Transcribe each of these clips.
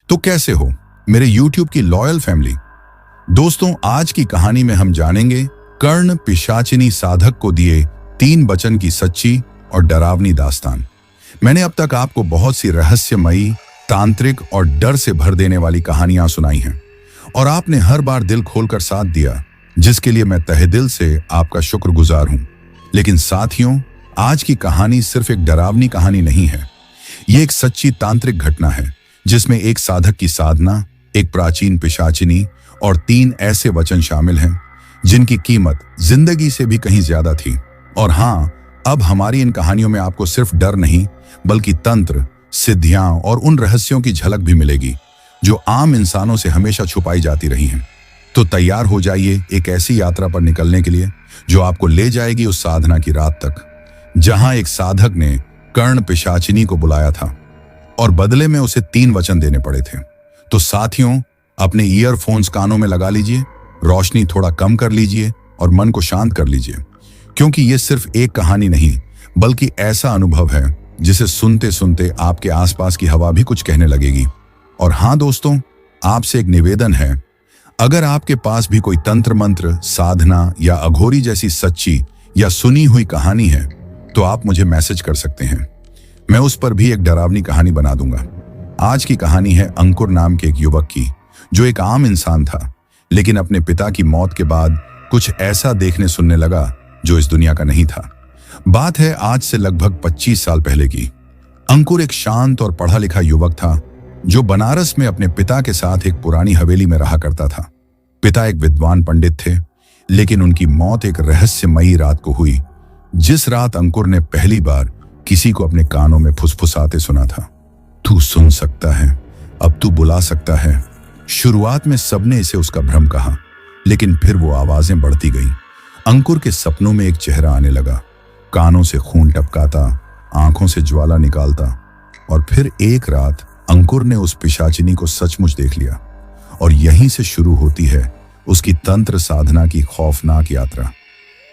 तो कैसे हो मेरे YouTube की लॉयल फैमिली। दोस्तों, आज की कहानी में हम जानेंगे कर्ण पिशाचिनी साधक को दिए 3 वचन की सच्ची और डरावनी दास्तान। मैंने अब तक आपको बहुत सी रहस्यमयी, तांत्रिक और डर से भर देने वाली कहानियां सुनाई हैं और आपने हर बार दिल खोलकर साथ दिया, जिसके लिए मैं तहे दिल से आपका शुक्रगुजार हूं। लेकिन साथियों, आज की कहानी सिर्फ एक डरावनी कहानी नहीं है। ये एक सच्ची तांत्रिक घटना है जिसमें एक साधक की साधना, एक प्राचीन पिशाचिनी और 3 ऐसे वचन शामिल हैं जिनकी कीमत जिंदगी से भी कहीं ज्यादा थी। और हां, अब हमारी इन कहानियों में आपको सिर्फ डर नहीं बल्कि तंत्र, सिद्धियां और उन रहस्यों की झलक भी मिलेगी जो आम इंसानों से हमेशा छुपाई जाती रही हैं। तो तैयार हो जाइए एक ऐसी यात्रा पर निकलने के लिए जो आपको ले जाएगी उस साधना की रात तक, जहां एक साधक ने कर्ण पिशाचिनी को बुलाया था और बदले में उसे 3 वचन देने पड़े थे। तो साथियों, अपने ईयरफोन्स कानों में लगा लीजिए, रोशनी थोड़ा कम कर लीजिए और मन को शांत कर लीजिए, क्योंकि ये सिर्फ एक कहानी नहीं बल्कि ऐसा अनुभव है जिसे सुनते सुनते आपके आसपास की हवा भी कुछ कहने लगेगी। और हां दोस्तों, आपसे एक निवेदन है, अगर आपके पास भी कोई तंत्र मंत्र, साधना या अघोरी जैसी सच्ची या सुनी हुई कहानी है तो आप मुझे मैसेज कर सकते हैं। मैं उस पर भी एक डरावनी कहानी बना दूंगा। आज की कहानी है अंकुर नाम के एक युवक की, जो एक आम इंसान था लेकिन अपने पिता की मौत के बाद कुछ ऐसा देखने सुनने लगा जो इस दुनिया का नहीं था। बात है आज से लगभग 25 साल पहले की। अंकुर एक शांत और पढ़ा लिखा युवक था जो बनारस में अपने पिता के साथ एक पुरानी हवेली में रहा करता था। पिता एक विद्वान पंडित थे, लेकिन उनकी मौत एक रहस्यमयी रात को हुई, जिस रात अंकुर ने पहली बार किसी को अपने कानों में फुसफुसाते सुना था। तू सुन सकता है, अब तू बुला सकता है। शुरुआत में सबने इसे उसका भ्रम कहा, लेकिन फिर वो आवाजें बढ़ती गईं। अंकुर के सपनों में एक चेहरा आने लगा, कानों से खून टपकाता, आंखों से ज्वाला निकालता। और फिर एक रात अंकुर ने उस पिशाचिनी को सचमुच देख लिया। और यहीं से शुरू होती है उसकी तंत्र साधना की खौफनाक यात्रा।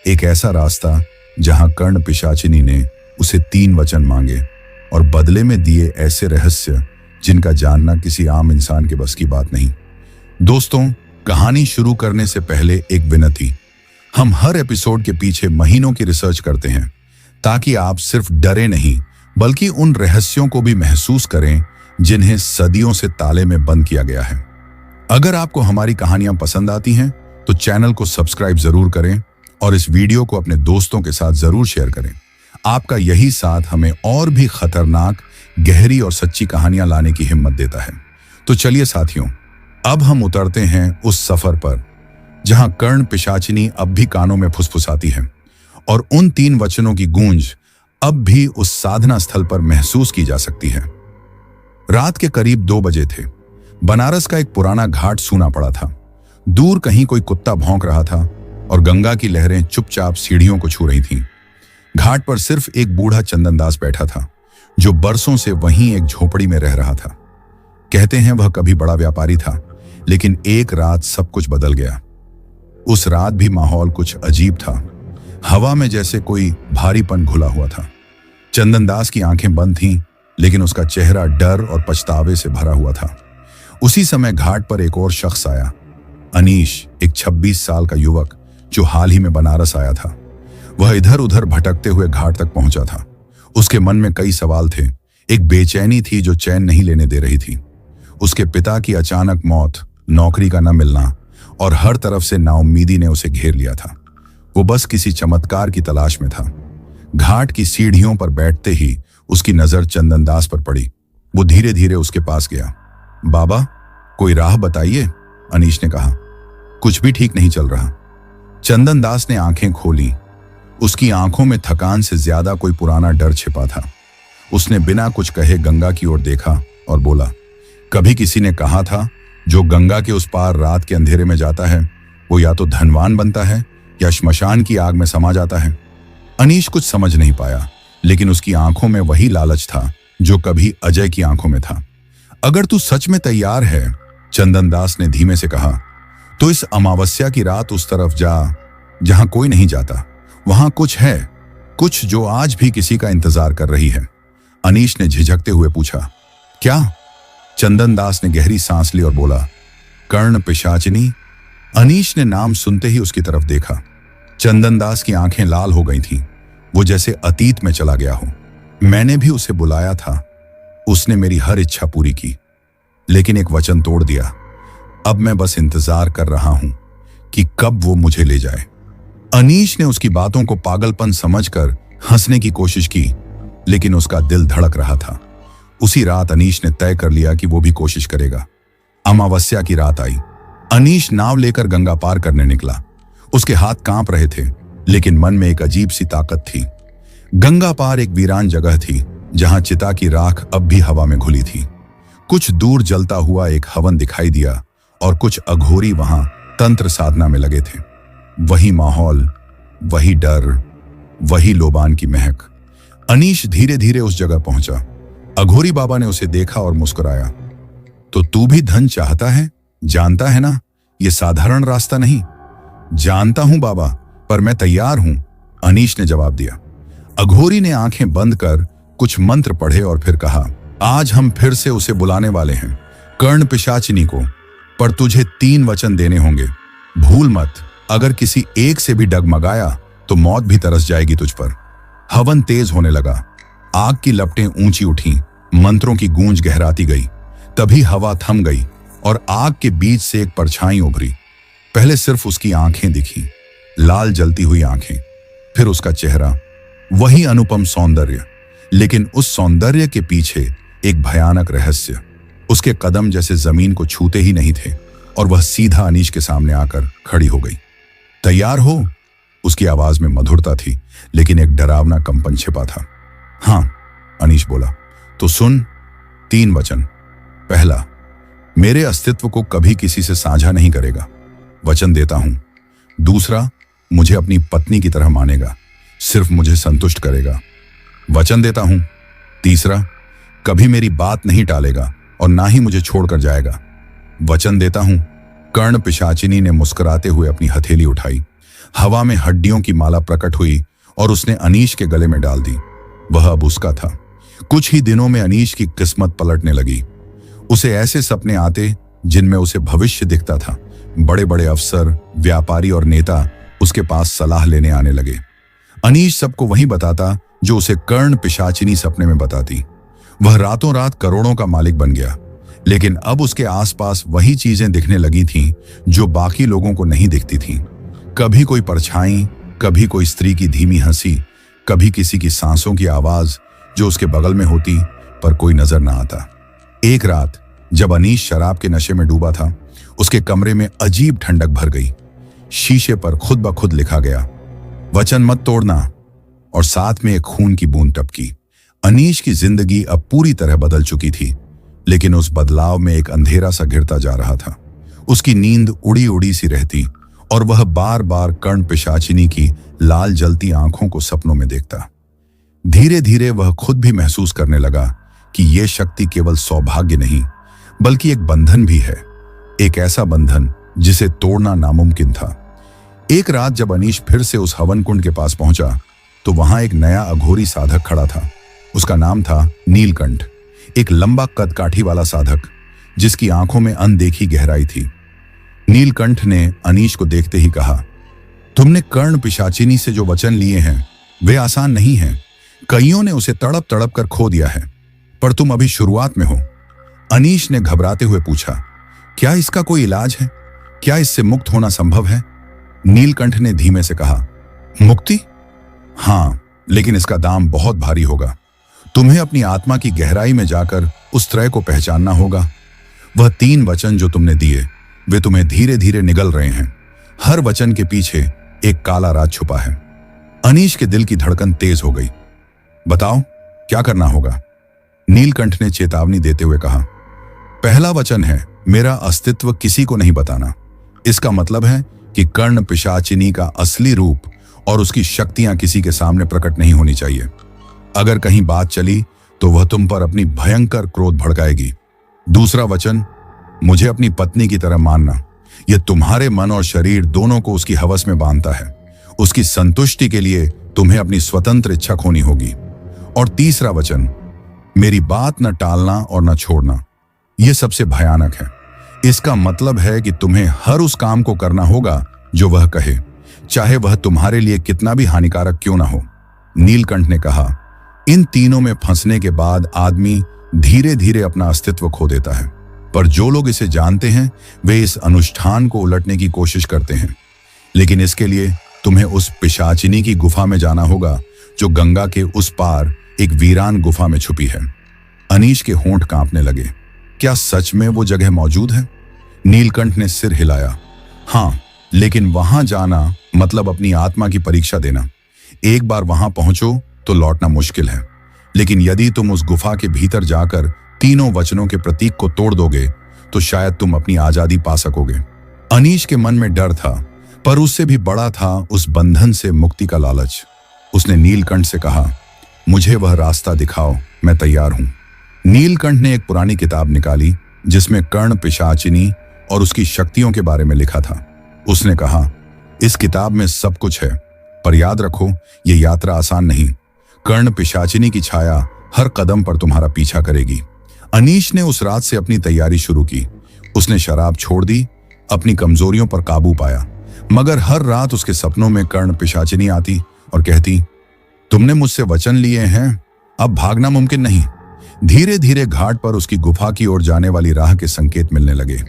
एक ऐसा रास्ता जहां कर्ण पिशाचिनी ने उसे 3 वचन मांगे और बदले में दिए ऐसे रहस्य जिनका जानना किसी आम इंसान के बस की बात नहीं। दोस्तों, कहानी शुरू करने से पहले एक विनती। हम हर एपिसोड के पीछे महीनों की रिसर्च करते हैं ताकि आप सिर्फ डरे नहीं बल्कि उन रहस्यों को भी महसूस करें जिन्हें सदियों से ताले में बंद किया गया है। अगर आपको हमारी कहानियां पसंद आती हैं तो चैनल को सब्सक्राइब जरूर करें और इस वीडियो को अपने दोस्तों के साथ जरूर शेयर करें। आपका यही साथ हमें और भी खतरनाक, गहरी और सच्ची कहानियां लाने की हिम्मत देता है। तो चलिए साथियों, अब हम उतरते हैं उस सफर पर जहां कर्ण पिशाचिनी अब भी कानों में फुसफुसाती है और उन 3 वचनों की गूंज अब भी उस साधना स्थल पर महसूस की जा सकती है। रात के करीब 2 बजे थे। बनारस का एक पुराना घाट सूना पड़ा था। दूर कहीं कोई कुत्ता भौंक रहा था और गंगा की लहरें चुपचाप सीढ़ियों को छू रही थीं। घाट पर सिर्फ एक बूढ़ा चंदनदास बैठा था जो बरसों से वहीं एक झोपड़ी में रह रहा था। कहते हैं वह कभी बड़ा व्यापारी था, लेकिन एक रात सब कुछ बदल गया। उस रात भी माहौल कुछ अजीब था। हवा में जैसे कोई भारीपन घुला हुआ था। चंदनदास की आंखें बंद थीं, लेकिन उसका चेहरा डर और पछतावे से भरा हुआ था। उसी समय घाट पर एक और शख्स आया, अनीश, एक 26 साल का युवक जो हाल ही में बनारस आया था। वह इधर उधर भटकते हुए घाट तक पहुंचा था। उसके मन में कई सवाल थे। एक बेचैनी थी जो चैन नहीं लेने दे रही थी। उसके पिता की अचानक मौत, नौकरी का न मिलना और हर तरफ से नाउम्मीदी ने उसे घेर लिया था। वो बस किसी चमत्कार की तलाश में था। घाट की सीढ़ियों पर बैठते ही उसकी नजर चंदनदास पर पड़ी। वो धीरे धीरे उसके पास गया। बाबा, कोई राह बताइए, अनीश ने कहा। कुछ भी ठीक नहीं चल रहा। चंदनदास ने आंखें खोली। उसकी आंखों में थकान से ज्यादा कोई पुराना डर छिपा था। उसने बिना कुछ कहे गंगा की ओर देखा और बोला, कभी किसी ने कहा था जो गंगा के उस पार रात के अंधेरे में जाता है वो या तो धनवान बनता है या श्मशान की आग में समा जाता है। अनीश कुछ समझ नहीं पाया, लेकिन उसकी आंखों में वही लालच था जो कभी अजय की आंखों में था। अगर तू सच में तैयार है, चंदनदास ने धीमे से कहा, तो इस अमावस्या की रात उस तरफ जा जहां कोई नहीं जाता। वहां कुछ है, कुछ जो आज भी किसी का इंतजार कर रही है। अनीश ने झिझकते हुए पूछा, क्या? चंदन दास ने गहरी सांस ली और बोला, कर्ण पिशाचिनी। अनीश ने नाम सुनते ही उसकी तरफ देखा। चंदन दास की आंखें लाल हो गई थीं, वो जैसे अतीत में चला गया हो। मैंने भी उसे बुलाया था, उसने मेरी हर इच्छा पूरी की, लेकिन एक वचन तोड़ दिया। अब मैं बस इंतजार कर रहा हूं कि कब वो मुझे ले जाए। अनीश ने उसकी बातों को पागलपन समझकर हंसने की कोशिश की, लेकिन उसका दिल धड़क रहा था। उसी रात अनीश ने तय कर लिया कि वो भी कोशिश करेगा। अमावस्या की रात आई। अनीश नाव लेकर गंगा पार करने निकला। उसके हाथ कांप रहे थे, लेकिन मन में एक अजीब सी ताकत थी। गंगा पार एक वीरान जगह थी, जहां चिता की राख अब भी हवा में घुली थी। कुछ दूर जलता हुआ एक हवन दिखाई दिया और कुछ अघोरी वहां तंत्र साधना में लगे थे। वही माहौल, वही डर, वही लोबान की महक। अनीश धीरे धीरे उस जगह पहुंचा। अघोरी बाबा ने उसे देखा और मुस्कुराया। तो तू भी धन चाहता है? जानता है ना, यह साधारण रास्ता नहीं। जानता हूं बाबा, पर मैं तैयार हूं, अनीश ने जवाब दिया। अघोरी ने आंखें बंद कर कुछ मंत्र पढ़े और फिर कहा, आज हम फिर से उसे बुलाने वाले हैं, कर्ण पिशाचिनी को, पर तुझे 3 वचन देने होंगे। भूल मत, अगर किसी एक से भी डगमगाया तो मौत भी तरस जाएगी तुझ पर। हवन तेज होने लगा। आग की लपटें ऊंची उठीं, मंत्रों की गूंज गहराती गई। तभी हवा थम गई और आग के बीच से एक परछाई उभरी। पहले सिर्फ उसकी आंखें दिखी, लाल जलती हुई आंखें, फिर उसका चेहरा, वही अनुपम सौंदर्य, लेकिन उस सौंदर्य के पीछे एक भयानक रहस्य। उसके कदम जैसे जमीन को छूते ही नहीं थे और वह सीधा अनीश के सामने आकर खड़ी हो गई। तैयार हो? उसकी आवाज में मधुरता थी, लेकिन एक डरावना कंपन छिपा था। हां, अनीश बोला। तो सुन, 3 वचन। पहला, मेरे अस्तित्व को कभी किसी से साझा नहीं करेगा, वचन देता हूं। दूसरा, मुझे अपनी पत्नी की तरह मानेगा, सिर्फ मुझे संतुष्ट करेगा, वचन देता हूं। तीसरा, कभी मेरी बात नहीं टालेगा और ना ही मुझे छोड़कर जाएगा, वचन देता हूं। कर्ण पिशाचिनी ने मुस्कुराते हुए अपनी हथेली उठाई। हवा में हड्डियों की माला प्रकट हुई और उसने अनीश के गले में डाल दी। वह अब उसका था। कुछ ही दिनों में अनीश की किस्मत पलटने लगी। उसे ऐसे सपने आते जिनमें उसे भविष्य दिखता था। बड़े बड़े अफसर, व्यापारी और नेता उसके पास सलाह लेने आने लगे। अनीश सबको वही बताता जो उसे कर्ण पिशाचिनी सपने में बताती। वह रातों रात करोड़ों का मालिक बन गया, लेकिन अब उसके आसपास वही चीजें दिखने लगी थीं जो बाकी लोगों को नहीं दिखती थीं। कभी कोई परछाई, कभी कोई स्त्री की धीमी हंसी, कभी किसी की सांसों की आवाज जो उसके बगल में होती पर कोई नजर ना आता। एक रात जब अनीश शराब के नशे में डूबा था, उसके कमरे में अजीब ठंडक भर गई। शीशे पर खुद ब खुद लिखा गया, वचन मत तोड़ना, और साथ में एक खून की बूंद टपकी। अनीश की जिंदगी अब पूरी तरह बदल चुकी थी, लेकिन उस बदलाव में एक अंधेरा सा घिरता जा रहा था। उसकी नींद उड़ी उड़ी सी रहती और वह बार बार कर्ण पिशाचिनी की लाल जलती आंखों को सपनों में देखता। धीरे धीरे वह खुद भी महसूस करने लगा कि यह शक्ति केवल सौभाग्य नहीं, बल्कि एक बंधन भी है, एक ऐसा बंधन जिसे तोड़ना नामुमकिन था। एक रात जब अनीश फिर से उस हवन कुंड के पास पहुंचा, तो वहां एक नया अघोरी साधक खड़ा था। उसका नाम था नीलकंठ, एक लंबा कदकाठी वाला साधक जिसकी आंखों में अनदेखी गहराई थी। नीलकंठ ने अनीश को देखते ही कहा, तुमने कर्ण पिशाचिनी से जो वचन लिए हैं वे आसान नहीं हैं। कईयों ने उसे तड़प तड़प कर खो दिया है, पर तुम अभी शुरुआत में हो। अनीश ने घबराते हुए पूछा, क्या इसका कोई इलाज है? क्या इससे मुक्त होना संभव है? नीलकंठ ने धीमे से कहा, मुक्ति? हां, लेकिन इसका दाम बहुत भारी होगा। तुम्हें अपनी आत्मा की गहराई में जाकर उस त्रय को पहचानना होगा। वह 3 वचन जो तुमने दिए वे तुम्हें धीरे धीरे निगल रहे हैं। हर वचन के पीछे एक काला राज छुपा है। अनीश के दिल की धड़कन तेज हो गई। बताओ, क्या करना होगा? नीलकंठ ने चेतावनी देते हुए कहा, पहला वचन है, मेरा अस्तित्व किसी को नहीं बताना। इसका मतलब है कि कर्ण पिशाचिनी का असली रूप और उसकी शक्तियां किसी के सामने प्रकट नहीं होनी चाहिए। अगर कहीं बात चली तो वह तुम पर अपनी भयंकर क्रोध भड़काएगी। दूसरा वचन, मुझे अपनी पत्नी की तरह मानना। यह तुम्हारे मन और शरीर दोनों को उसकी हवस में बांधता है। उसकी संतुष्टि के लिए तुम्हें अपनी स्वतंत्र इच्छा खोनी होगी। और तीसरा वचन, मेरी बात न टालना और न छोड़ना। यह सबसे भयानक है। इसका मतलब है कि तुम्हें हर उस काम को करना होगा जो वह कहे, चाहे वह तुम्हारे लिए कितना भी हानिकारक क्यों ना हो। नीलकंठ ने कहा, इन तीनों में फंसने के बाद आदमी धीरे धीरे अपना अस्तित्व खो देता है, पर जो लोग इसे जानते हैं वे इस अनुष्ठान को उलटने की कोशिश करते हैं। लेकिन इसके लिए तुम्हें उस पिशाचिनी की गुफा में जाना होगा जो गंगा के उस पार एक वीरान गुफा में छुपी है। अनीश के होंठ कांपने लगे। क्या सच में वो जगह मौजूद है? नीलकंठ ने सिर हिलाया। हाँ, लेकिन वहां जाना मतलब अपनी आत्मा की परीक्षा देना। एक बार वहां पहुंचो तो लौटना मुश्किल है, लेकिन यदि तुम उस गुफा के भीतर जाकर तीनों वचनों के प्रतीक को तोड़ दोगे तो शायद तुम अपनी आजादी पा सकोगे। अनीश के मन में डर था, पर उससे भी बड़ा था उस बंधन से मुक्ति का लालच। उसने नीलकंठ से कहा, मुझे वह रास्ता दिखाओ, मैं तैयार हूं। नीलकंठ ने एक पुरानी किताब निकाली जिसमें कर्ण पिशाचिनी और उसकी शक्तियों के बारे में लिखा था। उसने कहा, इस किताब में सब कुछ है, पर याद रखो यह यात्रा आसान नहीं। कर्ण पिशाचिनी की छाया हर कदम पर तुम्हारा पीछा करेगी। अनीश ने उस रात से अपनी तैयारी शुरू की। उसने शराब छोड़ दी, अपनी कमजोरियों पर काबू पाया, मगर हर रात उसके सपनों में कर्ण पिशाचिनी आती और कहती, तुमने मुझसे वचन लिए हैं, अब भागना मुमकिन नहीं। धीरे धीरे घाट पर उसकी गुफा की ओर जाने वाली राह के संकेत मिलने लगे।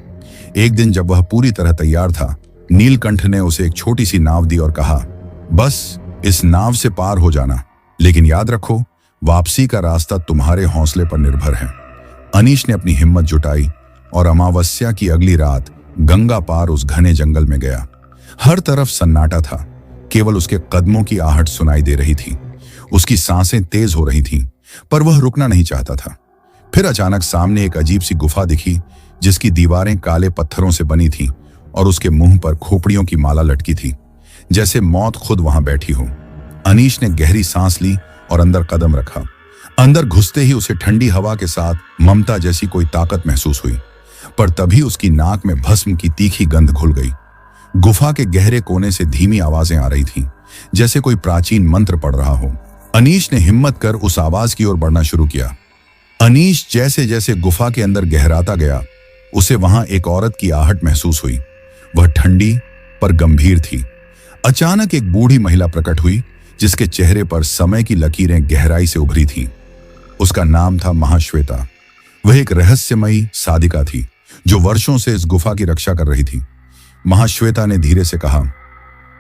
एक दिन जब वह पूरी तरह तैयार था, नीलकंठ ने उसे एक छोटी सी नाव दी और कहा, बस इस नाव से पार हो जाना, लेकिन याद रखो वापसी का रास्ता तुम्हारे हौसले पर निर्भर है। अनीश ने अपनी हिम्मत जुटाई और अमावस्या की अगली रात गंगा पार उस घने जंगल में गया। हर तरफ सन्नाटा था, केवल उसके कदमों की आहट सुनाई दे रही थी। उसकी सांसें तेज हो रही थीं, पर वह रुकना नहीं चाहता था। फिर अचानक सामने एक अजीब सी गुफा दिखी जिसकी दीवारें काले पत्थरों से बनी थीं और उसके मुंह पर खोपड़ियों की माला लटकी थी, जैसे मौत खुद वहां बैठी हो। अनीश ने गहरी सांस ली और अंदर कदम रखा। अंदर घुसते ही उसे ठंडी हवा के साथ ममता जैसी कोई ताकत महसूस हुई, पर तभी उसकी नाक में भस्म की तीखी गंध घुल गई। गुफा के गहरे कोने से धीमी आवाजें आ रही थीं, जैसे कोई प्राचीन मंत्र पढ़ रहा हो। अनीश ने हिम्मत कर उस आवाज की ओर बढ़ना शुरू किया। अनीश जैसे जैसे गुफा के अंदर गहराता गया, उसे वहां एक औरत की आहट महसूस हुई। वह ठंडी पर गंभीर थी। अचानक एक बूढ़ी महिला प्रकट हुई जिसके चेहरे पर समय की लकीरें गहराई से उभरी थीं। उसका नाम था महाश्वेता। वह एक रहस्यमयी साधिका थी जो वर्षों से इस गुफा की रक्षा कर रही थी। महाश्वेता ने धीरे से कहा,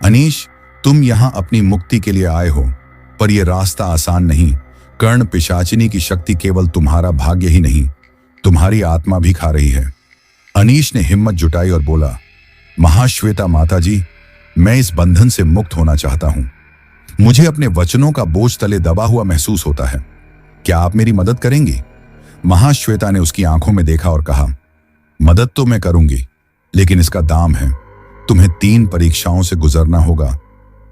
अनीश, तुम यहां अपनी मुक्ति के लिए आए हो, पर यह रास्ता आसान नहीं। कर्ण पिशाचिनी की शक्ति केवल तुम्हारा भाग्य ही नहीं, तुम्हारी आत्मा भी खा रही है। अनीश ने हिम्मत जुटाई और बोला, महाश्वेता माता जी, मैं इस बंधन से मुक्त होना चाहता हूं। मुझे अपने वचनों का बोझ तले दबा हुआ महसूस होता है। क्या आप मेरी मदद करेंगी? महाश्वेता ने उसकी आंखों में देखा और कहा, मदद तो मैं करूंगी, लेकिन इसका दाम है। तुम्हें 3 परीक्षाओं से गुजरना होगा,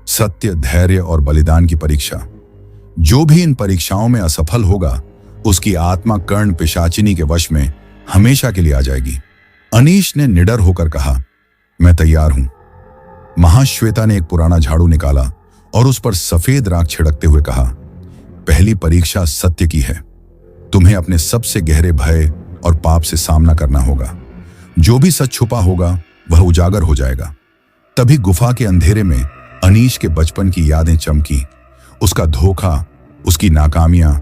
सत्य, धैर्य और बलिदान की परीक्षा। जो भी इन परीक्षाओं में असफल होगा उसकी आत्मा कर्ण पिशाचिनी के वश में हमेशा के लिए आ जाएगी। अनीश ने निडर होकर कहा, मैं तैयार हूं। महाश्वेता ने एक पुराना झाड़ू निकाला और उस पर सफेद राख छिड़कते हुए कहा, पहली परीक्षा सत्य की है। तुम्हें अपने सबसे गहरे भय और पाप से सामना करना होगा। जो भी सच छुपा होगा वह उजागर हो जाएगा। तभी गुफा के अंधेरे में अनीश के बचपन की यादें चमकी। उसका धोखा, उसकी नाकामियां,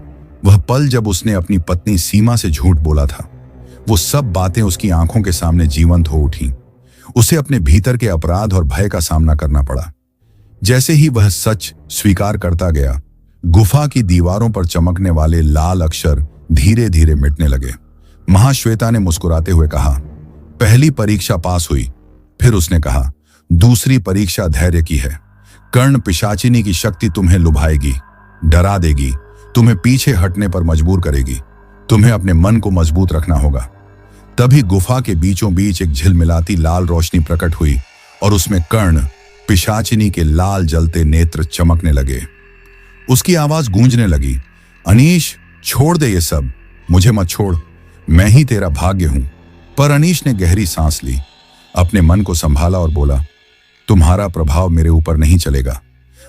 वह पल जब उसने अपनी पत्नी सीमा से झूठ बोला था, वो सब बातें उसकी आंखों के सामने जीवंत हो उठी। उसे अपने भीतर के अपराध और भय का सामना करना पड़ा। जैसे ही वह सच स्वीकार करता गया, गुफा की दीवारों पर चमकने वाले लाल अक्षर धीरे धीरे मिटने लगे। महाश्वेता ने मुस्कुराते हुए कहा, पहली परीक्षा पास हुई। फिर उसने कहा, दूसरी परीक्षा धैर्य की है। कर्ण पिशाचिनी की शक्ति तुम्हें लुभाएगी, डरा देगी, तुम्हें पीछे हटने पर मजबूर करेगी। तुम्हें अपने मन को मजबूत रखना होगा। तभी गुफा के बीचों बीच एक झिलमिलाती लाल रोशनी प्रकट हुई और उसमें कर्ण पिशाचिनी के लाल जलते नेत्र चमकने लगे। उसकी आवाज गूंजने लगी, अनीश, छोड़ दे ये सब, मुझे मत छोड़, मैं ही तेरा भाग्य हूं। पर अनीश ने गहरी सांस ली, अपने मन को संभाला और बोला, तुम्हारा प्रभाव मेरे ऊपर नहीं चलेगा।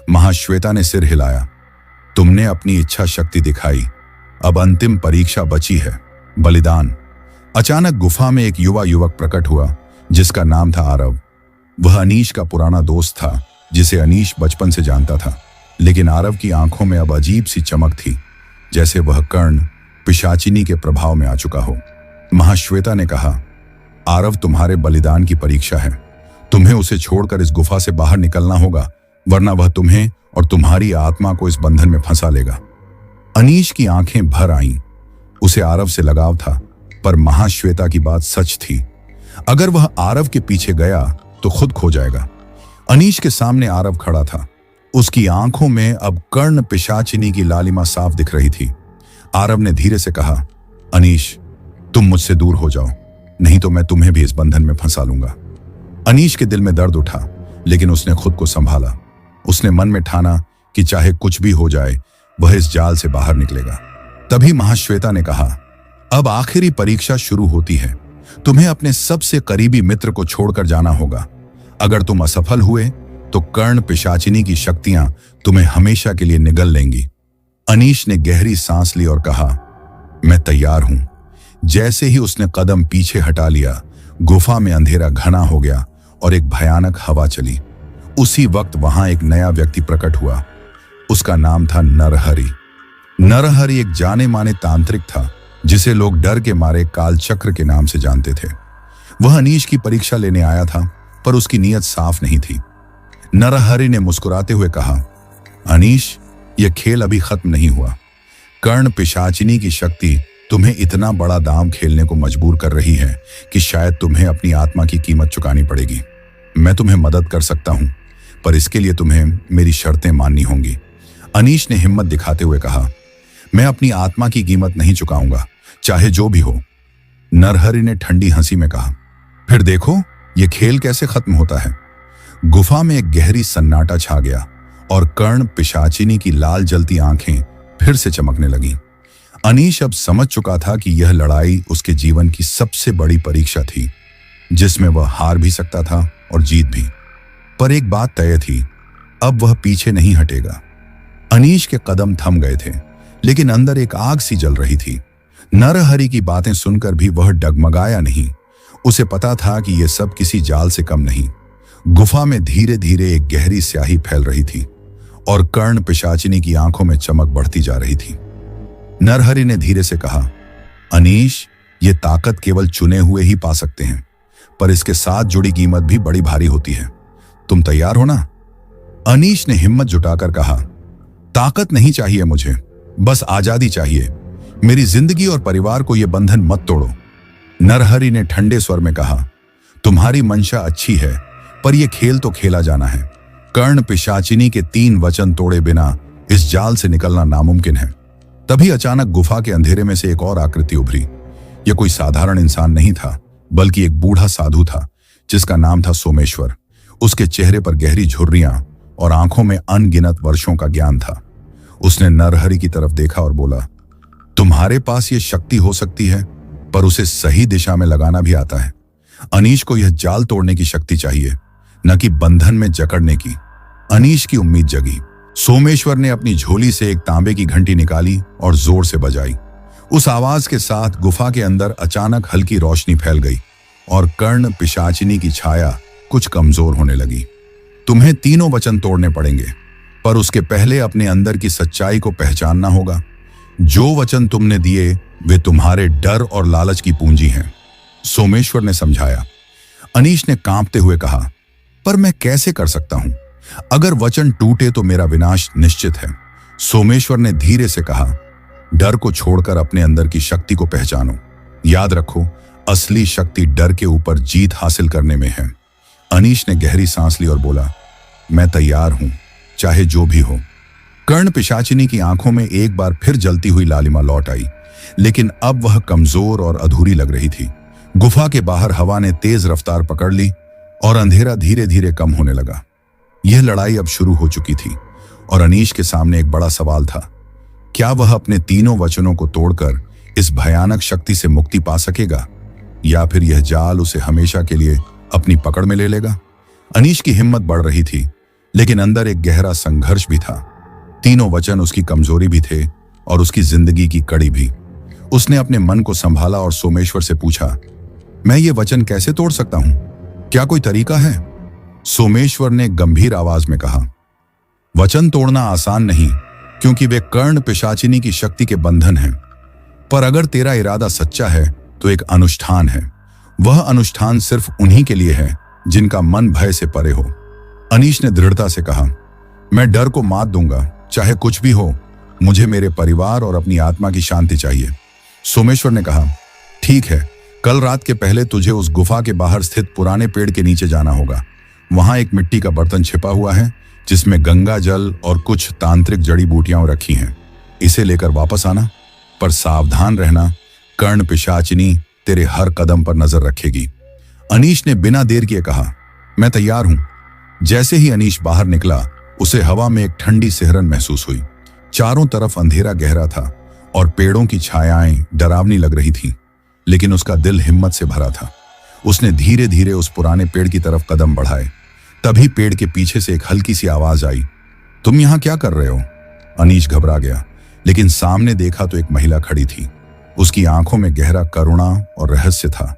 महाश्वेता ने सिर हिलाया, तुमने अपनी इच्छा शक्ति दिखाई, अब अंतिम परीक्षा बची है, बलिदान। अचानक गुफा में एक युवा युवक प्रकट हुआ जिसका नाम था आरव। वह अनीश का पुराना दोस्त था जिसे अनीश बचपन से जानता था। लेकिन आरव की आंखों में अब अजीब सी चमक थी, जैसे वह कर्ण पिशाचिनी के प्रभाव में आ चुका हो। महाश्वेता ने कहा, आरव तुम्हारे बलिदान की परीक्षा है। तुम्हें उसे छोड़कर इस गुफा से बाहर निकलना होगा, वरना वह तुम्हें और तुम्हारी आत्मा को इस बंधन में फंसा लेगा। अनीश की आंखें भर आईं। उसे आरव से लगाव था, पर महाश्वेता की बात सच थी। अगर वह आरव के पीछे गया तो खुद खो जाएगा। अनीश के सामने आरव खड़ा था। उसकी आंखों में अब कर्ण पिशाचिनी की लालिमा साफ दिख रही थी। आरव ने धीरे से कहा, अनीश, तुम मुझसे दूर हो जाओ, नहीं तो मैं तुम्हें भी इस बंधन में फंसा लूंगा। अनीश के दिल में दर्द उठा, लेकिन उसने खुद को संभाला। उसने मन में ठाना कि चाहे कुछ भी हो जाए, वह इस जाल से बाहर निकलेगा। तभी महाश्वेता ने कहा, अब आखिरी परीक्षा शुरू होती है। तुम्हें अपने सबसे करीबी मित्र को छोड़कर जाना होगा। अगर तुम असफल हुए तो कर्ण पिशाचिनी की शक्तियां तुम्हें हमेशा के लिए निगल लेंगी। अनीश ने गहरी सांस ली और कहा, मैं तैयार हूं। जैसे ही उसने कदम पीछे हटा लिया, गुफा में अंधेरा घना हो गया और एक भयानक हवा चली। उसी वक्त वहां एक नया व्यक्ति प्रकट हुआ। उसका नाम था नरहरि। नरहरि एक जाने माने तांत्रिक था, जिसे लोग डर के मारे कालचक्र के नाम से जानते थे। वह अनीश की परीक्षा लेने आया था, पर उसकी नीयत साफ नहीं थी। नरहरि ने मुस्कुराते हुए कहा, अनीश, यह खेल अभी खत्म नहीं हुआ। कर्ण पिशाचिनी की शक्ति तुम्हें इतना बड़ा दांव खेलने को मजबूर कर रही है कि शायद तुम्हें अपनी आत्मा की कीमत चुकानी पड़ेगी। मैं तुम्हें मदद कर सकता हूं, पर इसके लिए तुम्हें मेरी शर्तें माननी होंगी। अनीश ने हिम्मत दिखाते हुए कहा, मैं अपनी आत्मा की कीमत नहीं चुकाऊंगा, चाहे जो भी हो। नरहरि ने ठंडी हंसी में कहा, फिर देखो यह खेल कैसे खत्म होता है। गुफा में एक गहरी सन्नाटा छा गया और कर्ण पिशाचिनी की लाल जलती आंखें फिर से चमकने लगीं। अनीश अब समझ चुका था कि यह लड़ाई उसके जीवन की सबसे बड़ी परीक्षा थी, जिसमें वह हार भी सकता था और जीत भी। पर एक बात तय थी, अब वह पीछे नहीं हटेगा। अनीश के कदम थम गए थे, लेकिन अंदर एक आग सी जल रही थी। नरहरि की बातें सुनकर भी वह डगमगाया नहीं। उसे पता था कि यह सब किसी जाल से कम नहीं। गुफा में धीरे धीरे एक गहरी स्याही फैल रही थी और कर्ण पिशाचिनी की आंखों में चमक बढ़ती जा रही थी। नरहरि ने धीरे से कहा, अनीश, ये ताकत केवल चुने हुए ही पा सकते हैं, पर इसके साथ जुड़ी कीमत भी बड़ी भारी होती है। तुम तैयार हो ना? अनीश ने हिम्मत जुटाकर कहा, ताकत नहीं चाहिए मुझे, बस आजादी चाहिए। मेरी जिंदगी और परिवार को यह बंधन मत तोड़ो। नरहरि ने ठंडे स्वर में कहा, तुम्हारी मंशा अच्छी है, पर यह खेल तो खेला जाना है। कर्ण पिशाचिनी के 3 वचन तोड़े बिना इस जाल से निकलना नामुमकिन है। तभी अचानक गुफा के अंधेरे में से एक और आकृति उभरी। यह कोई साधारण इंसान नहीं था, बल्कि एक बूढ़ा साधु था, जिसका नाम था सोमेश्वर। उसके चेहरे पर गहरी झुर्रियां और आंखों में अनगिनत वर्षों का ज्ञान था। उसने नरहरि की तरफ देखा और बोला, तुम्हारे पास यह शक्ति हो सकती है, पर उसे सही दिशा में लगाना भी आता है। अनीश को यह जाल तोड़ने की शक्ति चाहिए, न कि बंधन में जकड़ने की। अनीश की उम्मीद जगी। सोमेश्वर ने अपनी झोली से एक तांबे की घंटी निकाली और जोर से बजाई। उस आवाज के साथ गुफा के अंदर अचानक हल्की रोशनी फैल गई और कर्ण पिशाचिनी की छाया कुछ कमजोर होने लगी। तुम्हें 3 वचन तोड़ने पड़ेंगे, पर उसके पहले अपने अंदर की सच्चाई को पहचानना होगा। जो वचन तुमने दिए वे तुम्हारे डर और लालच की पूंजी हैं, सोमेश्वर ने समझाया। अनीश ने कांपते हुए कहा, पर मैं कैसे कर सकता हूं? अगर वचन टूटे तो मेरा विनाश निश्चित है। सोमेश्वर ने धीरे से कहा, डर को छोड़कर अपने अंदर की शक्ति को पहचानो। याद रखो, असली शक्ति डर के ऊपर जीत हासिल करने में है। अनीश ने गहरी सांस ली और बोला, मैं तैयार हूं, चाहे जो भी हो। कर्ण पिशाचिनी की आंखों में एक बार फिर जलती हुई लालिमा लौट आई, लेकिन अब वह कमजोर और अधूरी लग रही थी। गुफा के बाहर हवा ने तेज रफ्तार पकड़ ली और अंधेरा धीरे धीरे कम होने लगा। यह लड़ाई अब शुरू हो चुकी थी और अनीश के सामने एक बड़ा सवाल था। क्या वह अपने 3 वचनों को तोड़कर इस भयानक शक्ति से मुक्ति पा सकेगा, या फिर यह जाल उसे हमेशा के लिए अपनी पकड़ में ले लेगा? अनीश की हिम्मत बढ़ रही थी, लेकिन अंदर एक गहरा संघर्ष भी था। 3 वचन उसकी कमजोरी भी थे और उसकी जिंदगी की कड़ी भी। उसने अपने मन को संभाला और सोमेश्वर से पूछा, मैं ये वचन कैसे तोड़ सकता हूं? क्या कोई तरीका है? सोमेश्वर ने गंभीर आवाज में कहा, वचन तोड़ना आसान नहीं, क्योंकि वे कर्ण पिशाचिनी की शक्ति के बंधन हैं। पर अगर तेरा इरादा सच्चा है तो एक अनुष्ठान है। वह अनुष्ठान सिर्फ उन्हीं के लिए है जिनका मन भय से परे हो। अनीश ने दृढ़ता से कहा, मैं डर को मात दूंगा, चाहे कुछ भी हो। मुझे मेरे परिवार और अपनी आत्मा की शांति चाहिए। सोमेश्वर ने कहा, ठीक है, कल रात के पहले तुझे उस गुफा के बाहर स्थित पुराने पेड़ के नीचे जाना होगा। वहां एक मिट्टी का बर्तन छिपा हुआ है जिसमें गंगा जल और कुछ तांत्रिक जड़ी बूटियां रखी हैं। इसे लेकर वापस आना, पर सावधान रहना, कर्ण पिशाचिनी तेरे हर कदम पर नजर रखेगी। अनीश ने बिना देर किए कहा, मैं तैयार हूं। जैसे ही अनीश बाहर निकला, उसे हवा में एक ठंडी सिहरन महसूस हुई। चारों तरफ अंधेरा गहरा था और पेड़ों की छायाएं डरावनी लग रही थीं, लेकिन उसका दिल हिम्मत से भरा था। उसने धीरे धीरे उस पुराने पेड़ की तरफ कदम बढ़ाए। तभी पेड़ के पीछे से एक हल्की सी आवाज आई, तुम यहां क्या कर रहे हो? अनीश घबरा गया, लेकिन सामने देखा तो एक महिला खड़ी थी। उसकी आंखों में गहरा करुणा और रहस्य था।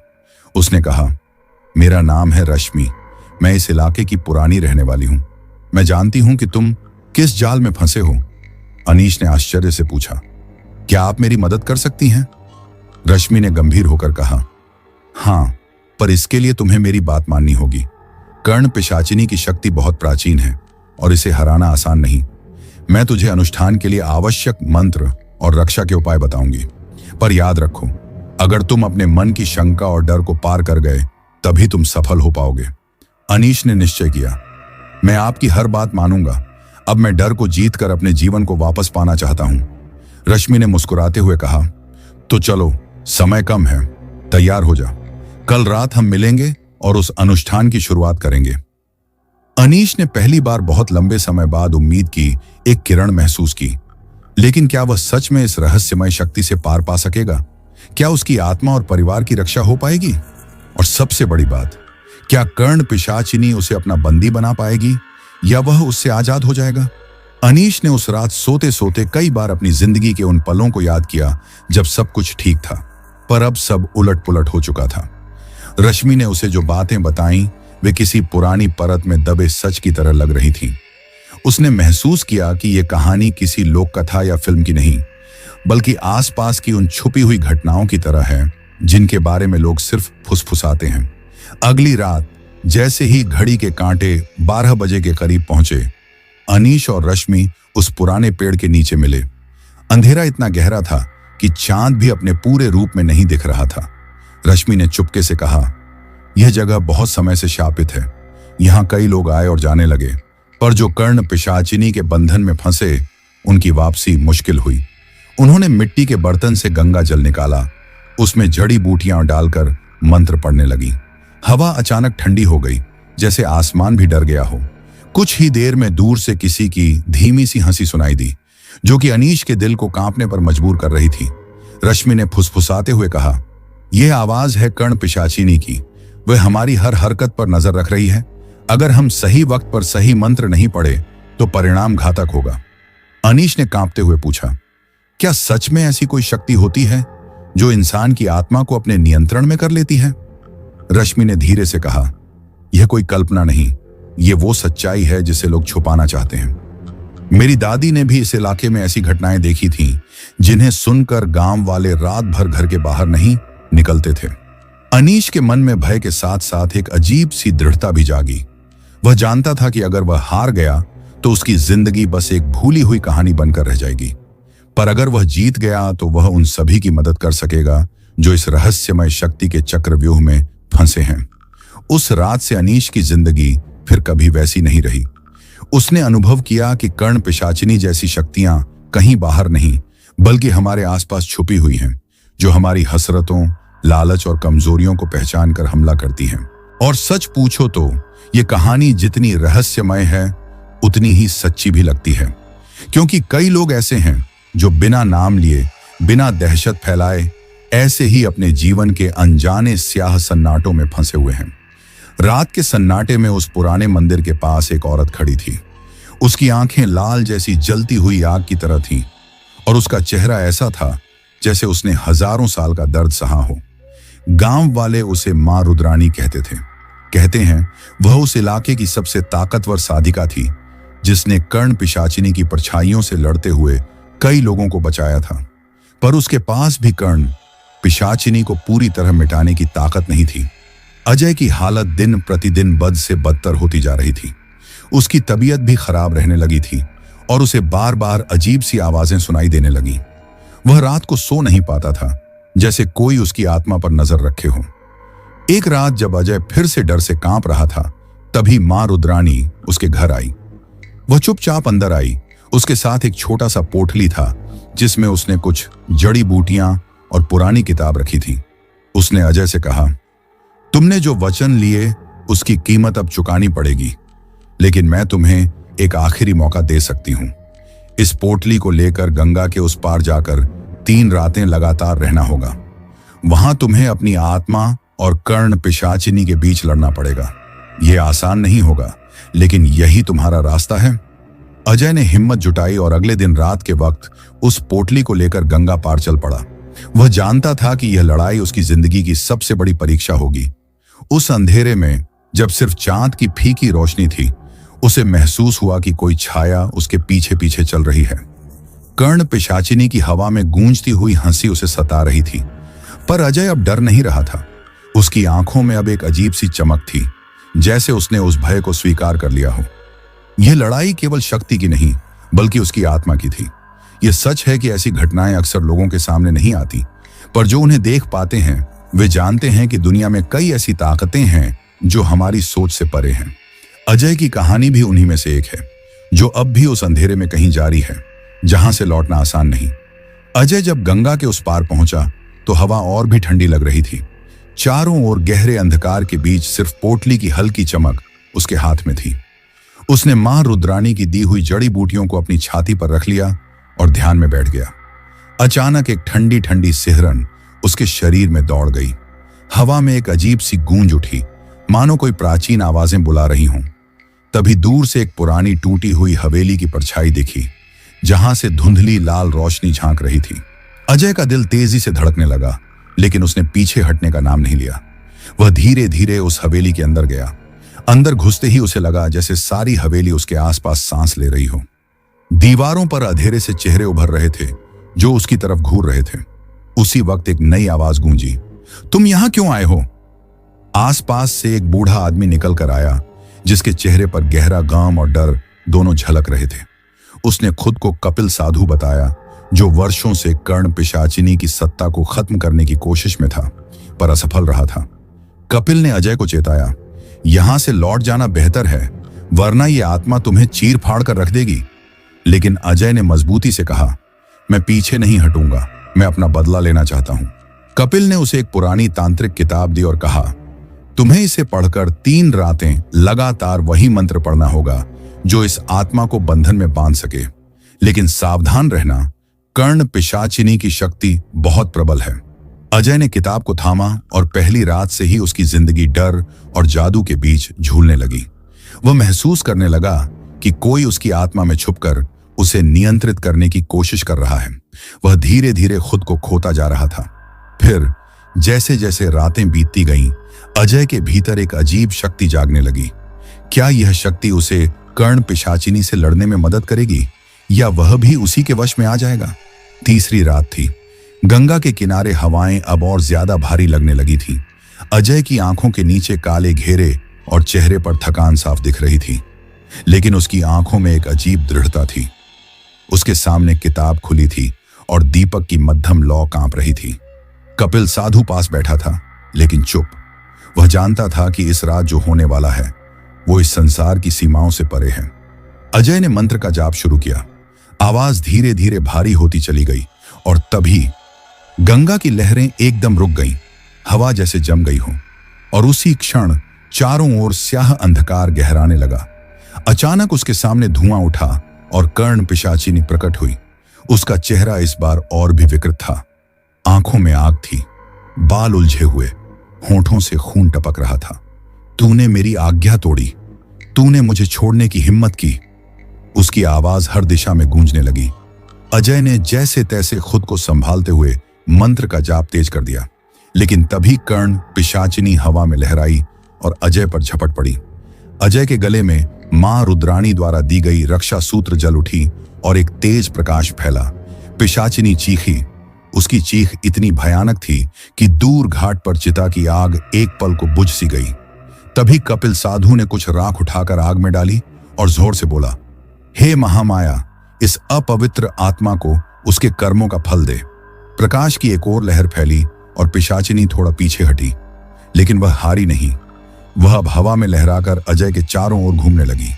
उसने कहा, मेरा नाम है रश्मि, मैं इस इलाके की पुरानी रहने वाली हूं। मैं जानती हूं कि तुम किस जाल में फंसे हो। अनीश ने आश्चर्य से पूछा, क्या आप मेरी मदद कर सकती हैं? रश्मि ने गंभीर होकर कहा, हाँ, पर इसके लिए तुम्हें मेरी बात माननी होगी। कर्ण पिशाचिनी की शक्ति बहुत प्राचीन है और इसे हराना आसान नहीं। मैं तुझे अनुष्ठान के लिए आवश्यक मंत्र और रक्षा के उपाय बताऊंगी, पर याद रखो, अगर तुम अपने मन की शंका और डर को पार कर गए तभी तुम सफल हो पाओगे। अनीश ने निश्चय किया, मैं आपकी हर बात मानूंगा। अब मैं डर को जीतकर अपने जीवन को वापस पाना चाहता हूं। रश्मि ने मुस्कुराते हुए कहा, तो चलो, समय कम है, तैयार हो जा। कल रात हम मिलेंगे और उस अनुष्ठान की शुरुआत करेंगे। अनीश ने पहली बार बहुत लंबे समय बाद उम्मीद की एक किरण महसूस की, लेकिन क्या वह सच में इस रहस्यमय शक्ति से पार पा सकेगा? क्या उसकी आत्मा और परिवार की रक्षा हो पाएगी? और सबसे बड़ी बात, क्या कर्ण पिशाचिनी उसे अपना बंदी बना पाएगी या वह उससे आजाद हो जाएगा? अनीश ने उस रात सोते सोते कई बार अपनी जिंदगी के उन पलों को याद किया जब सब कुछ ठीक था, पर अब सब उलट पुलट हो चुका था। रश्मि ने उसे जो बातें बताईं वे किसी पुरानी परत में दबे सच की तरह लग रही थीं। उसने महसूस किया कि यह कहानी किसी लोक कथा या फिल्म की नहीं, बल्कि आसपास की उन छुपी हुई घटनाओं की तरह है जिनके बारे में लोग सिर्फ फुसफुसाते हैं। अगली रात जैसे ही घड़ी के कांटे 12 बजे के करीब पहुंचे, अनीश और रश्मि उस पुराने पेड़ के नीचे मिले। अंधेरा इतना गहरा था कि चांद भी अपने पूरे रूप में नहीं दिख रहा था। रश्मि ने चुपके से कहा, यह जगह बहुत समय से शापित है। यहां कई लोग आए और जाने लगे, पर जो कर्ण पिशाचिनी के बंधन में फंसे उनकी वापसी मुश्किल हुई। उन्होंने मिट्टी के बर्तन से गंगा जल निकाला, उसमें जड़ी बूटियां डालकर मंत्र पढ़ने लगी। हवा अचानक ठंडी हो गई, जैसे आसमान भी डर गया हो। कुछ ही देर में दूर से किसी की धीमी सी हंसी सुनाई दी, जो कि अनीश के दिल को कांपने पर मजबूर कर रही थी। रश्मि ने फुसफुसाते हुए कहा, यह आवाज है कर्ण पिशाचिनी की। वह हमारी हर हरकत पर नजर रख रही है। अगर हम सही वक्त पर सही मंत्र नहीं पढ़े तो परिणाम घातक होगा। अनीश ने कांपते हुए पूछा, क्या सच में ऐसी कोई शक्ति होती है जो इंसान की आत्मा को अपने नियंत्रण में कर लेती है? रश्मि ने धीरे से कहा, यह कोई कल्पना नहीं, यह वो सच्चाई है जिसे लोग छुपाना चाहते हैं। मेरी दादी ने भी इस इलाके में ऐसी घटनाएं देखी थीं, जिन्हें सुनकर गांव वाले रात भर घर के बाहर नहीं निकलते थे। अनीश के मन में भय के साथ साथ एक अजीब सी दृढ़ता भी जागी। वह जानता था कि अगर वह हार गया तो उसकी जिंदगी बस एक भूली हुई कहानी बनकर रह जाएगी, पर अगर वह जीत गया तो वह उन सभी की मदद कर सकेगा जो इस रहस्यमय शक्ति के चक्रव्यूह में फंसे हैं। उस रात से अनीश की जिंदगी फिर कभी वैसी नहीं रही। उसने अनुभव किया कि कर्ण पिशाचिनी जैसी शक्तियां कहीं बाहर नहीं, बल्कि हमारे आसपास छुपी हुई हैं, जो हमारी हसरतों, लालच और कमजोरियों को पहचान कर हमला करती हैं। और सच पूछो तो ये कहानी जितनी रहस्यमय है उतनी ही सच्ची भी लगती है, क्योंकि कई लोग ऐसे हैं जो बिना नाम लिए, बिना दहशत फैलाए, ऐसे ही अपने जीवन के अनजाने स्याह सन्नाटों में फंसे हुए हैं। रात के सन्नाटे में उस पुराने मंदिर के पास एक औरत खड़ी थी। उसकी आंखें लाल जैसी जलती हुई आग की तरह थीं और उसका चेहरा ऐसा था जैसे उसने हजारों साल का दर्द सहा हो। गांव वाले उसे मां रुद्राणी कहते थे। कहते हैं वह उस इलाके की सबसे ताकतवर साधिका थी, जिसने कर्ण पिशाचिनी की परछाइयों से लड़ते हुए कई लोगों को बचाया था। पर उसके पास भी कर्ण पिशाचिनी को पूरी तरह मिटाने की ताकत नहीं थी। अजय की हालत दिन प्रतिदिन बद से बदतर होती जा रही थी। उसकी तबीयत भी खराब रहने लगी थी और उसे बार बार अजीब सी आवाजें सुनाई देने लगी। वह रात को सो नहीं पाता था, जैसे कोई उसकी आत्मा पर नजर रखे हो। एक रात जब अजय फिर से डर से कांप रहा था, तभी मां रुद्राणी उसके घर आई। वह चुपचाप अंदर आई। उसके साथ एक छोटा सा पोटली था, जिसमें उसने कुछ जड़ी बूटियां और पुरानी किताब रखी थी। उसने अजय से कहा, तुमने जो वचन लिए उसकी कीमत अब चुकानी पड़ेगी, लेकिन मैं तुम्हें एक आखिरी मौका दे सकती हूं। इस पोटली को लेकर गंगा के उस पार जाकर 3 रातें लगातार रहना होगा। वहां तुम्हें अपनी आत्मा और कर्ण पिशाचिनी के बीच लड़ना पड़ेगा। यह आसान नहीं होगा, लेकिन यही तुम्हारा रास्ता है। अजय ने हिम्मत जुटाई और अगले दिन रात के वक्त उस पोटली को लेकर गंगा पार चल पड़ा। वह जानता था कि यह लड़ाई उसकी जिंदगी की सबसे बड़ी परीक्षा होगी। उस अंधेरे में जब सिर्फ चांद की फीकी रोशनी थी, उसे महसूस हुआ कि कोई छाया उसके पीछे पीछे चल रही है। कर्ण पिशाचिनी की हवा में गूंजती हुई हंसी उसे सता रही थी, पर अजय अब डर नहीं रहा था। उसकी आंखों में अब एक अजीब सी चमक थी, जैसे उसने उस भय को स्वीकार कर लिया हो। यह लड़ाई केवल शक्ति की नहीं, बल्कि उसकी आत्मा की थी। यह सच है कि ऐसी घटनाएं अक्सर लोगों के सामने नहीं आती, पर जो उन्हें देख पाते हैं वे जानते हैं कि दुनिया में कई ऐसी ताकतें हैं जो हमारी सोच से परे हैं। अजय की कहानी भी उन्हीं में से एक है, जो अब भी उस अंधेरे में कहीं जारी है, जहां से लौटना आसान नहीं। अजय जब गंगा के उस पार पहुंचा तो हवा और भी ठंडी लग रही थी। चारों ओर गहरे अंधकार के बीच सिर्फ पोटली की हल्की चमक उसके हाथ में थी। उसने मां रुद्राणी की दी हुई जड़ी बूटियों को अपनी छाती पर रख लिया और ध्यान में बैठ गया। अचानक एक ठंडी ठंडी सिहरन उसके शरीर में दौड़ गई। हवा में एक अजीब सी गूंज उठी, मानो कोई प्राचीन आवाजें बुला रही हों। तभी दूर से एक पुरानी टूटी हुई हवेली की परछाई दिखी, जहां से धुंधली लाल रोशनी झांक रही थी। अजय का दिल तेजी से धड़कने लगा, लेकिन उसने पीछे हटने का नाम नहीं लिया। वह धीरे धीरे उस हवेली के अंदर गया। अंदर घुसते ही उसे लगा जैसे सारी हवेली उसके आसपास सांस ले रही हो। दीवारों पर अंधेरे से चेहरे उभर रहे थे, जो उसकी तरफ घूर रहे थे। उसी वक्त एक नई आवाज गूंजी, तुम यहां क्यों आए हो? आसपास से एक बूढ़ा आदमी निकल कर आया, जिसके चेहरे पर गहरा गम और डर दोनों झलक रहे थे। उसने खुद को कपिल साधु बताया, जो वर्षों से कर्ण पिशाचिनी की सत्ता को खत्म करने की कोशिश में था, पर असफल रहा था। कपिल ने अजय को चेताया, यहां से लौट जाना बेहतर है, वरना यह आत्मा तुम्हें चीर फाड़ कर रख देगी। लेकिन अजय ने मजबूती से कहा, मैं पीछे नहीं हटूंगा, मैं अपना बदला लेना चाहता हूं। कपिल ने उसे एक पुरानी तांत्रिक किताब दी और कहा, तुम्हें इसे पढ़कर 3 रातें लगातार वही मंत्र पढ़ना होगा जो इस आत्मा को बंधन में बांध सके। लेकिन सावधान रहना, कर्ण पिशाचिनी की शक्ति बहुत प्रबल है। अजय ने किताब को थामा और पहली रात से ही उसकी जिंदगी डर और जादू के बीच झूलने लगी। वह महसूस करने लगा कि कोई उसकी आत्मा में छुपकर उसे नियंत्रित करने की कोशिश कर रहा है। वह धीरे धीरे खुद को खोता जा रहा था। फिर जैसे जैसे रातें बीतती गईं, अजय के भीतर एक अजीब शक्ति जागने लगी। क्या यह शक्ति उसे कर्ण पिशाचिनी से लड़ने में मदद करेगी, या वह भी उसी के वश में आ जाएगा? तीसरी रात थी। गंगा के किनारे हवाएं अब और ज्यादा भारी लगने लगी थी। अजय की आंखों के नीचे काले घेरे और चेहरे पर थकान साफ दिख रही थी, लेकिन उसकी आंखों में एक अजीब दृढ़ता थी। उसके सामने किताब खुली थी और दीपक की मध्यम लौ कांप रही थी। कपिल साधु पास बैठा था, लेकिन चुप। वह जानता था कि इस रात जो होने वाला है वो इस संसार की सीमाओं से परे है। अजय ने मंत्र का जाप शुरू किया। आवाज धीरे धीरे भारी होती चली गई और तभी गंगा की लहरें एकदम रुक गईं, हवा जैसे जम गई हो, और उसी क्षण चारों ओर स्याह अंधकार गहराने लगा। अचानक उसके सामने धुआं उठा और कर्ण पिशाचिनी प्रकट हुई। उसका चेहरा इस बार और भी विकृत था। आंखों में आग थी, बाल उलझे हुए, होंठों से खून टपक रहा था। तूने मेरी आज्ञा तोड़ी, तूने मुझे छोड़ने की हिम्मत की। उसकी आवाज हर दिशा में गूंजने लगी। अजय ने जैसे तैसे खुद को संभालते हुए मंत्र का जाप तेज कर दिया। लेकिन तभी कर्ण पिशाचिनी हवा में लहराई और अजय पर झपट पड़ी। अजय के गले में मां रुद्राणी द्वारा दी गई रक्षा सूत्र जल उठी और एक तेज प्रकाश फैला। पिशाचिनी चीखी। उसकी चीख इतनी भयानक थी कि दूर घाट पर चिता की आग एक पल को बुझ सी गई। तभी कपिल साधु ने कुछ राख उठाकर आग में डाली और जोर से बोला, हे महामाया, इस अपवित्र आत्मा को उसके कर्मों का फल दे। प्रकाश की एक और लहर फैली और पिशाचिनी थोड़ा पीछे हटी, लेकिन वह हारी नहीं। वह अब हवा में लहराकर अजय के चारों ओर घूमने लगी।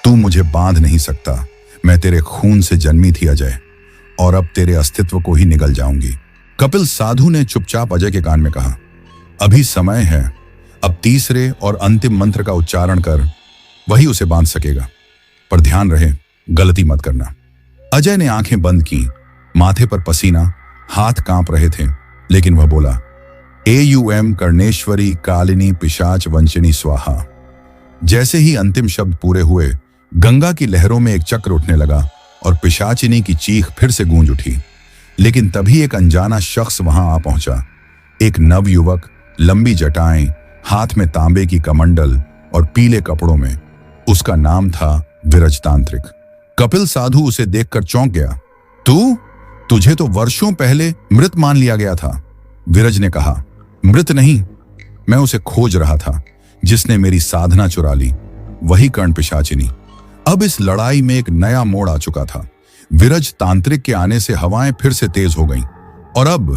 तू मुझे बांध नहीं सकता, मैं तेरे खून से जन्मी थी अजय, और अब तेरे अस्तित्व को ही निगल जाऊंगी। कपिल साधु ने चुपचाप अजय के कान में कहा, अभी समय है, अब तीसरे और अंतिम मंत्र का उच्चारण कर, वही उसे बांध सकेगा। पर ध्यान रहे, गलती मत करना। अजय ने आंखें बंद की, माथे पर पसीना, हाथ कांप रहे थे, लेकिन वह बोला, एयुएम कर्णेश्वरी कालिनी पिशाच वंचिनी स्वाहा। जैसे ही अंतिम शब्द पूरे हुए, गंगा की लहरों में एक चक्र उठने लगा और पिशाचिनी की चीख फिर से गूंज उठी। लेकिन तभी एक अनजाना शख्स वहां आ पहुंचा। एक नवयुवक, लंबी जटाएं, हाथ में तांबे की कमंडल और पीले कपड़ों में। उसका नाम था विरज तांत्रिक। कपिल साधु उसे देखकर चौंक गया। तुझे तो वर्षों पहले मृत मान लिया गया था। विरज ने कहा, मृत नहीं, मैं उसे खोज रहा था, जिसने मेरी साधना चुरा ली, वही कर्ण पिशाचिनी। अब इस लड़ाई में एक नया मोड़ आ चुका था। विरज तांत्रिक के आने से हवाएं फिर से तेज हो गईं, और अब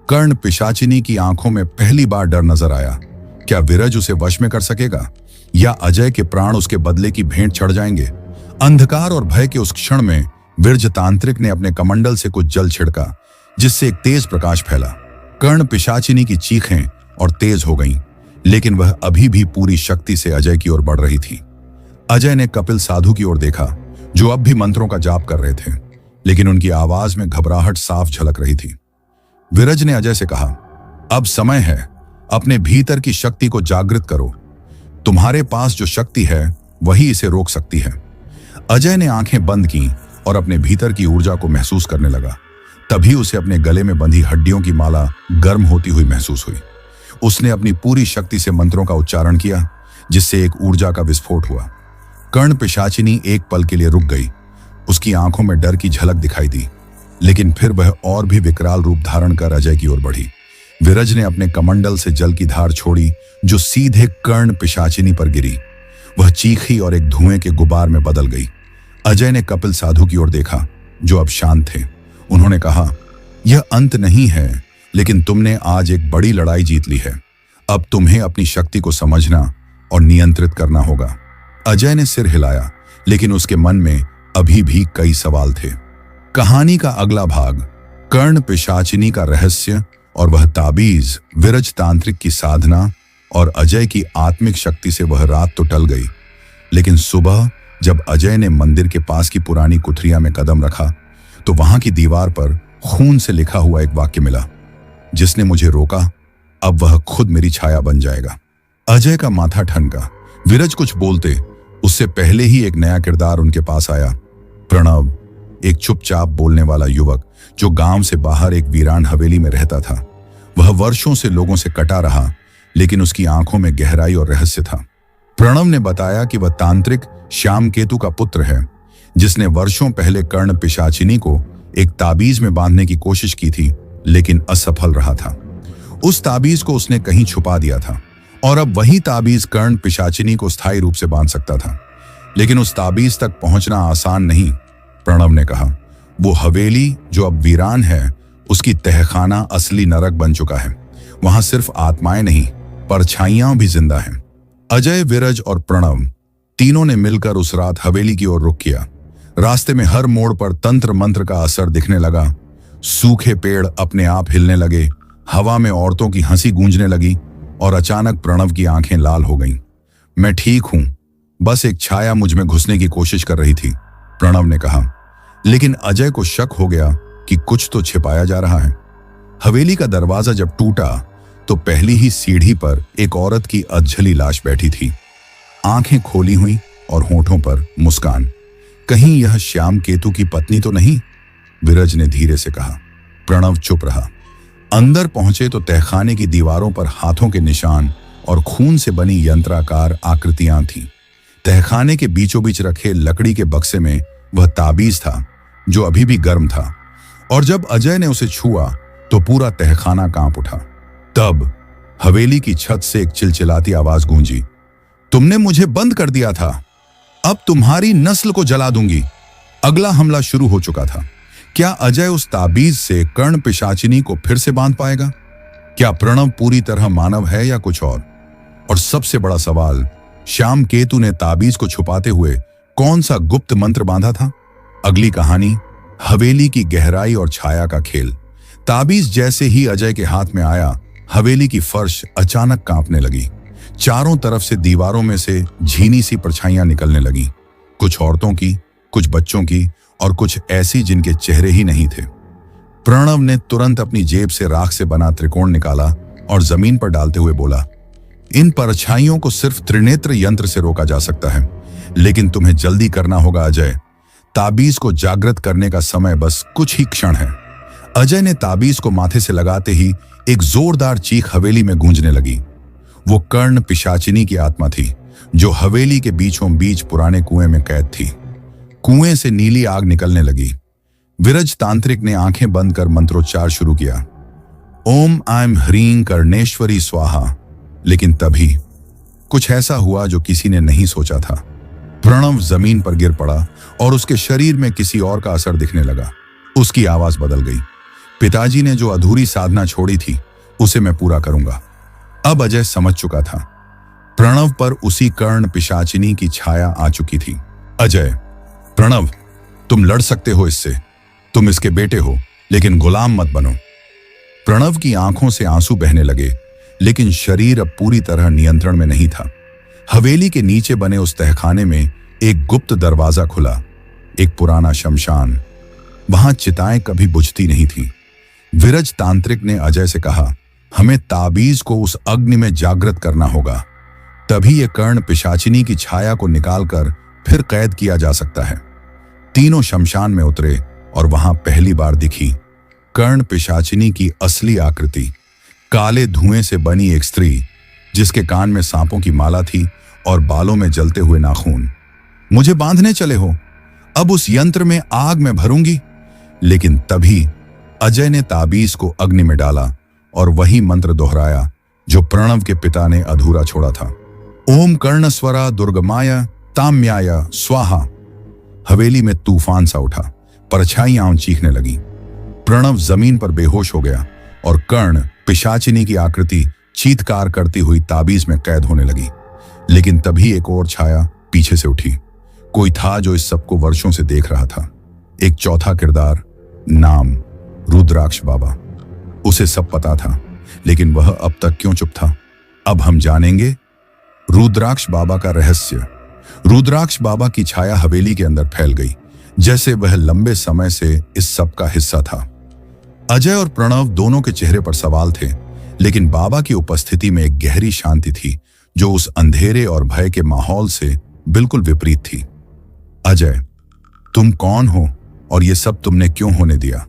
कर्ण पिशाचिनी की आंखों में पहली बार डर नजर आया। क्या विरज उसे वश में कर सकेगा, या अजय के प्राण उसके बदले की भेंट चढ़ जाएंगे? अंधकार और भय के उस क्षण में विरज तांत्रिक ने अपने कमंडल से कुछ जल छिड़का, जिससे एक तेज प्रकाश फैला। कर्ण पिशाचिनी की चीखें और तेज हो गईं, लेकिन वह अभी भी पूरी शक्ति से अजय की ओर बढ़ रही थी। अजय ने कपिल साधु की ओर देखा, जो अब भी मंत्रों का जाप कर रहे थे, लेकिन उनकी आवाज में घबराहट साफ झलक रही थी। विरज ने अजय से कहा, अब समय है, अपने भीतर की शक्ति को जागृत करो। तुम्हारे पास जो शक्ति है वही इसे रोक सकती है। अजय ने आंखें बंद की और अपने भीतर की ऊर्जा को महसूस करने लगा। तभी उसे अपने गले में बंधी हड्डियों की माला गर्म होती हुई महसूस हुई। उसने अपनी पूरी शक्ति से मंत्रों का उच्चारण किया, जिससे एक ऊर्जा का विस्फोट हुआ। कर्ण पिशाचिनी एक पल के लिए रुक गई। उसकी आंखों में डर की झलक दिखाई दी, लेकिन फिर वह और भी विकराल रूप धारण कर अजय की ओर बढ़ी। विरज ने अपने कमंडल से जल की धार छोड़ी, जो सीधे कर्ण पिशाचिनी पर गिरी। वह चीखी और एक धुएं के गुबार में बदल गई। अजय ने कपिल साधु की ओर देखा, जो अब शांत थे। उन्होंने कहा, यह अंत नहीं है, लेकिन तुमने आज एक बड़ी लड़ाई जीत ली है। अब तुम्हें अपनी शक्ति को समझना और नियंत्रित करना होगा। अजय ने सिर हिलाया, लेकिन उसके मन में अभी भी कई सवाल थे। कहानी का अगला भाग, कर्ण पिशाचिनी का रहस्य और वह ताबीज, विरज तांत्रिक की साधना और अजय की आत्मिक शक्ति से वह रात तो टल गई, लेकिन सुबह जब अजय ने मंदिर के पास की पुरानी कुठरिया में कदम रखा, तो वहां की दीवार पर खून से लिखा हुआ एक वाक्य मिला, जिसने मुझे रोका, अब वह खुद मेरी छाया बन जाएगा। अजय का माथा ठनका। विरज कुछ बोलते उससे पहले ही एक नया किरदार उनके पास आया। प्रणव, एक चुपचाप बोलने वाला युवक जो गांव से बाहर एक वीरान हवेली में रहता था। वह वर्षों से लोगों से कटा रहा, लेकिन उसकी आंखों में गहराई और रहस्य था। प्रणव ने बताया कि वह तांत्रिक श्याम केतु का पुत्र है, जिसने वर्षों पहले कर्ण पिशाचिनी को एक ताबीज में बांधने की कोशिश की थी, लेकिन असफल रहा था। उस ताबीज को उसने कहीं छुपा दिया था, और अब वही ताबीज कर्ण पिशाचिनी को स्थायी रूप से बांध सकता था। लेकिन उस ताबीज तक पहुंचना आसान नहीं, प्रणव ने कहा। वो हवेली जो अब वीरान है, उसकी तहखाना असली नरक बन चुका है। वहां सिर्फ आत्माएं नहीं, परछाइयां भी जिंदा हैं। अजय, विरज और प्रणव तीनों ने मिलकर उस रात हवेली की ओर रुख किया। रास्ते में हर मोड़ पर तंत्र मंत्र का असर दिखने लगा। सूखे पेड़ अपने आप हिलने लगे, हवा में औरतों की हंसी गूंजने लगी, और अचानक प्रणव की आंखें लाल हो गईं। मैं ठीक हूं, बस एक छाया मुझ में घुसने की कोशिश कर रही थी, प्रणव ने कहा। लेकिन अजय को शक हो गया कि कुछ तो छिपाया जा रहा है। हवेली का दरवाजा जब टूटा, तो पहली ही सीढ़ी पर एक औरत की अधजली लाश बैठी थी, आंखें खोली हुई और होठों पर मुस्कान। कहीं यह श्याम केतु की पत्नी तो नहीं? विरज ने धीरे से कहा। प्रणव चुप रहा। अंदर पहुंचे तो तहखाने की दीवारों पर हाथों के निशान और खून से बनी यंत्राकार आकृतियां थीं। तहखाने के बीचों बीच रखे लकड़ी के बक्से में वह ताबीज था जो अभी भी गर्म था, और जब अजय ने उसे छुआ तो पूरा तहखाना कांप उठा। तब हवेली की छत से एक चिलचिलाती आवाज गूंजी, तुमने मुझे बंद कर दिया था, अब तुम्हारी नस्ल को जला दूंगी। अगला हमला शुरू हो चुका था। क्या अजय उस ताबीज से कर्ण पिशाचिनी को फिर से बांध पाएगा? क्या प्रणव पूरी तरह मानव है या कुछ और? और सबसे बड़ा सवाल, श्याम केतु ने ताबीज को छुपाते हुए कौन सा गुप्त मंत्र बांधा था? अगली कहानी, हवेली की गहराई और छाया का खेल। ताबीज जैसे ही अजय के हाथ में आया, हवेली की फर्श अचानक कांपने लगी। चारों तरफ से दीवारों में से झीनी सी परछाइयां निकलने लगी, कुछ औरतों की, कुछ बच्चों की और कुछ ऐसी जिनके चेहरे ही नहीं थे। प्रणव ने तुरंत अपनी जेब से राख से बना त्रिकोण निकाला और जमीन पर डालते हुए बोला, इन परछाइयों को सिर्फ त्रिनेत्र यंत्र से रोका जा सकता है, लेकिन तुम्हें जल्दी करना होगा अजय। ताबीज को जागृत करने का समय बस कुछ ही क्षण है। अजय ने ताबीज को माथे से लगाते ही एक जोरदार चीख हवेली में गूंजने लगी। वो कर्ण पिशाचिनी की आत्मा थी जो हवेली के बीचों बीच पुराने कुएं में कैद थी। कुएं से नीली आग निकलने लगी। विरज तांत्रिक ने आंखें बंद कर मंत्रोच्चार शुरू किया, ओम ऐं ह्रीं कर्णेश्वरी स्वाहा। लेकिन तभी कुछ ऐसा हुआ जो किसी ने नहीं सोचा था। प्रणव जमीन पर गिर पड़ा और उसके शरीर में किसी और का असर दिखने लगा। उसकी आवाज बदल गई, पिताजी ने जो अधूरी साधना छोड़ी थी उसे मैं पूरा करूंगा। अब अजय समझ चुका था, प्रणव पर उसी कर्ण पिशाचिनी की छाया आ चुकी थी। अजय, प्रणव, तुम लड़ सकते हो इससे, तुम इसके बेटे हो, लेकिन गुलाम मत बनो। प्रणव की आंखों से आंसू बहने लगे, लेकिन शरीर अब पूरी तरह नियंत्रण में नहीं था। हवेली के नीचे बने उस तहखाने में एक गुप्त दरवाजा खुला, एक पुराना शमशान। वहां चिताएं कभी बुझती नहीं थी। विरज तांत्रिक ने अजय से कहा, हमें ताबीज को उस अग्नि में जागृत करना होगा, तभी यह कर्ण पिशाचिनी की छाया को निकालकर फिर कैद किया जा सकता है। तीनों शमशान में उतरे और वहां पहली बार दिखी कर्ण पिशाचिनी की असली आकृति। काले धुएं से बनी एक स्त्री जिसके कान में सांपों की माला थी और बालों में जलते हुए नाखून। मुझे बांधने चले हो, अब उस यंत्र में आग में भरूंगी। लेकिन तभी अजय ने ताबीज को अग्नि में डाला और वही मंत्र दोहराया जो प्रणव के पिता ने अधूरा छोड़ा था, ओम कर्णस्वरा दुर्गमाय ताम्याय स्वाहा। हवेली में तूफान सा उठा, परछाइयां चीखने लगी। प्रणव जमीन पर बेहोश हो गया और कर्ण पिशाचिनी की आकृति चीत्कार करती हुई ताबीज में कैद होने लगी। लेकिन तभी एक और छाया पीछे से उठी। कोई था जो इस सबको वर्षों से देख रहा था। एक चौथा किरदार, नाम रुद्राक्ष बाबा। उसे सब पता था, लेकिन वह अब तक क्यों चुप था? अब हम जानेंगे रुद्राक्ष बाबा का रहस्य। रुद्राक्ष बाबा की छाया हवेली के अंदर फैल गई, जैसे वह लंबे समय से इस सब का हिस्सा था। अजय और प्रणव दोनों के चेहरे पर सवाल थे, लेकिन बाबा की उपस्थिति में एक गहरी शांति थी जो उस अंधेरे और भय के माहौल से बिल्कुल विपरीत थी। अजय, तुम कौन हो और ये सब तुमने क्यों होने दिया?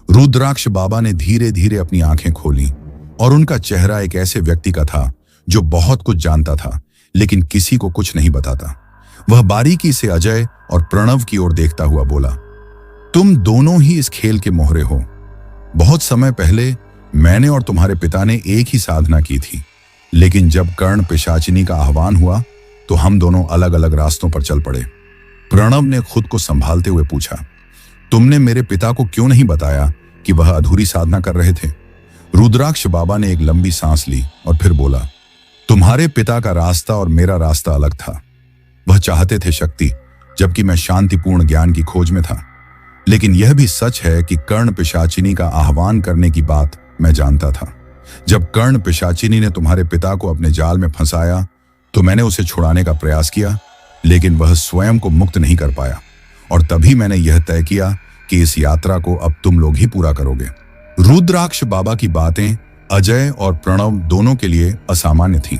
रुद्राक्ष बाबा ने धीरे धीरे अपनी आंखें खोली और उनका चेहरा एक ऐसे व्यक्ति का था जो बहुत कुछ जानता था, लेकिन किसी को कुछ नहीं बताता। वह बारीकी से अजय और प्रणव की ओर देखता हुआ बोला, तुम दोनों ही इस खेल के मोहरे हो। बहुत समय पहले मैंने और तुम्हारे पिता ने एक ही साधना की थी, लेकिन जब कर्ण पिशाचिनी का आह्वान हुआ तो हम दोनों अलग अलग रास्तों पर चल पड़े। प्रणव ने खुद को संभालते हुए पूछा, तुमने मेरे पिता को क्यों नहीं बताया कि वह अधूरी साधना कर रहे थे? रुद्राक्ष बाबा ने एक लंबी सांस ली और फिर बोला, तुम्हारे पिता का रास्ता और मेरा रास्ता अलग था। वह चाहते थे शक्ति, जबकि मैं शांतिपूर्ण ज्ञान की खोज में था। लेकिन यह भी सच है कि कर्ण पिशाचिनी का आह्वान करने की बात मैं जानता था। जब कर्ण पिशाचिनी ने तुम्हारे पिता को अपने जाल में फंसाया तो मैंने उसे छुड़ाने का प्रयास किया, लेकिन वह स्वयं को मुक्त नहीं कर पाया। और तभी मैंने यह तय किया कि इस यात्रा को अब तुम लोग ही पूरा करोगे। रुद्राक्ष बाबा की बातें अजय और प्रणव दोनों के लिए असामान्य थीं।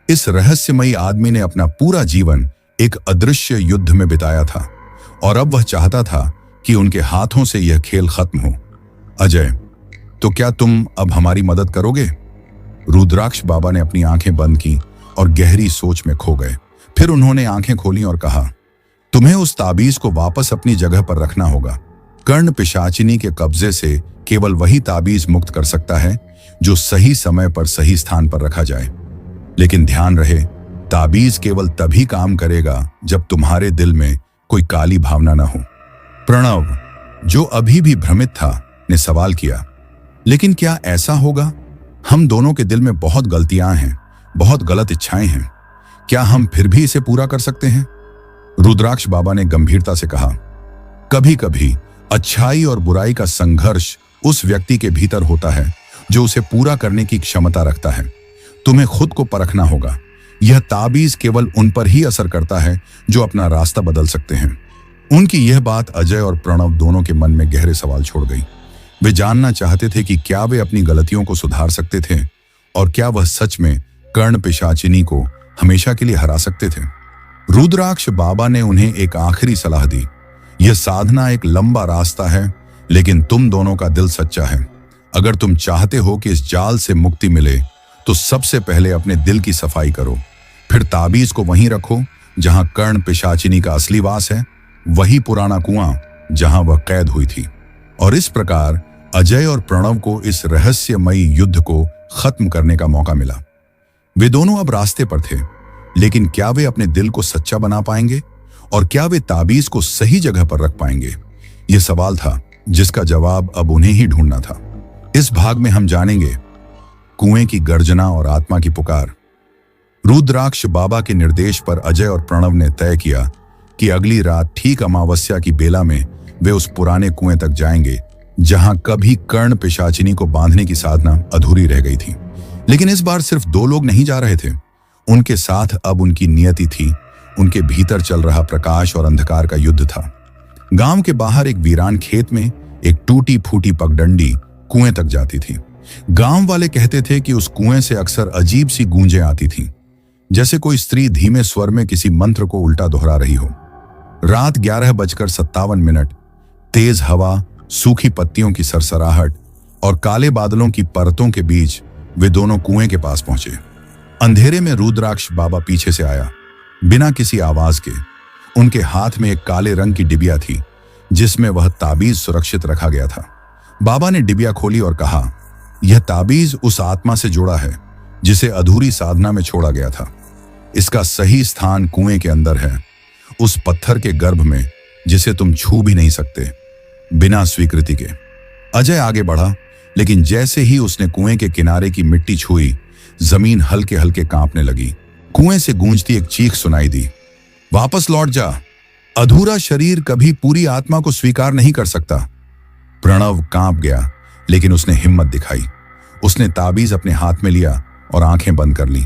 इस रहस्यमयी आदमी ने अपना पूरा जीवन एक अदृश्य युद्ध में बिताया था और अब वह चाहता था कि उनके हाथों से यह खेल खत्म हो। अजय, तो क्या तुम अब हमारी मदद करोगे? रुद्राक्ष बाबा ने अपनी आंखें बंद की और गहरी सोच में खो गए। फिर उन्होंने आंखें खोली और कहा, तुम्हें उस ताबीज को वापस अपनी जगह पर रखना होगा। कर्ण पिशाचिनी के कब्जे से केवल वही ताबीज मुक्त कर सकता है जो सही समय पर सही स्थान पर रखा जाए। लेकिन ध्यान रहे, ताबीज केवल तभी काम करेगा जब तुम्हारे दिल में कोई काली भावना न हो। प्रणव, जो अभी भी भ्रमित था, ने सवाल किया, लेकिन क्या ऐसा होगा? हम दोनों के दिल में बहुत गलतियां हैं, बहुत गलत इच्छाएं हैं। क्या हम फिर भी इसे पूरा कर सकते हैं? रुद्राक्ष बाबा ने गंभीरता से कहा, कभी कभी अच्छाई और बुराई का संघर्ष उस व्यक्ति के भीतर होता है जो उसे पूरा करने की क्षमता रखता है। तुम्हें खुद को परखना होगा। यह ताबीज केवल उन पर ही असर करता है जो अपना रास्ता बदल सकते हैं। उनकी यह बात अजय और प्रणव दोनों के मन में गहरे सवाल छोड़ गई। वे जानना चाहते थे कि क्या वे अपनी गलतियों को सुधार सकते थे और क्या वह सच में कर्ण पिशाचिनी को हमेशा के लिए हरा सकते थे। रुद्राक्ष बाबा ने उन्हें एक आखिरी सलाह दी, यह साधना एक लंबा रास्ता है, लेकिन तुम दोनों का दिल सच्चा है। अगर तुम चाहते हो कि इस जाल से मुक्ति मिले तो सबसे पहले अपने दिल की सफाई करो। फिर ताबीज को वहीं रखो जहां कर्ण पिशाचिनी का असली वास है, वही पुराना कुआं जहां वह कैद हुई थी। और इस प्रकार अजय और प्रणव को इस रहस्यमयी युद्ध को खत्म करने का मौका मिला। वे दोनों अब रास्ते पर थे, लेकिन क्या वे अपने दिल को सच्चा बना पाएंगे और क्या वे ताबीज को सही जगह पर रख पाएंगे? यह सवाल था जिसका जवाब अब उन्हें ही ढूंढना था। इस भाग में हम जानेंगे कुएं की गर्जना और आत्मा की पुकार। रुद्राक्ष बाबा के निर्देश पर अजय और प्रणव ने तय किया कि अगली रात ठीक अमावस्या की बेला में वे उस पुराने कुएं तक जाएंगे जहां कभी कर्ण पिशाचिनी को बांधने की साधना अधूरी रह गई थी। लेकिन इस बार सिर्फ दो लोग नहीं जा रहे थे, उनके साथ अब उनकी नियति थी। उनके भीतर चल रहा प्रकाश और अंधकार का युद्ध था। गांव के बाहर एक वीरान खेत में एक टूटी फूटी पगडंडी कुएं तक जाती थी। गांव वाले कहते थे कि उस कुएं से अक्सर अजीब सी गूंजें आती थीं, जैसे कोई स्त्री धीमे स्वर में किसी मंत्र को उल्टा दोहरा रही हो। रात 11:57, तेज हवा, सूखी पत्तियों की सरसराहट और काले बादलों की परतों के बीच वे दोनों कुएं के पास पहुंचे। अंधेरे में रुद्राक्ष बाबा पीछे से आया, बिना किसी आवाज के। उनके हाथ में एक काले रंग की डिबिया थी जिसमें वह ताबीज सुरक्षित रखा गया था। बाबा ने डिबिया खोली और कहा, यह ताबीज उस आत्मा से जुड़ा है जिसे अधूरी साधना में छोड़ा गया था। इसका सही स्थान कुएं के अंदर है, उस पत्थर के गर्भ में जिसे तुम छू भी नहीं सकते बिना स्वीकृति के। अजय आगे बढ़ा, लेकिन जैसे ही उसने कुएं के किनारे की मिट्टी छुई, जमीन हल्के हल्के कांपने लगी। कुएं से गूंजती एक चीख सुनाई दी, वापस लौट जा, अधूरा शरीर कभी पूरी आत्मा को स्वीकार नहीं कर सकता। प्रणव कांप गया, लेकिन उसने हिम्मत दिखाई। उसने ताबीज अपने हाथ में लिया और आंखें बंद कर ली।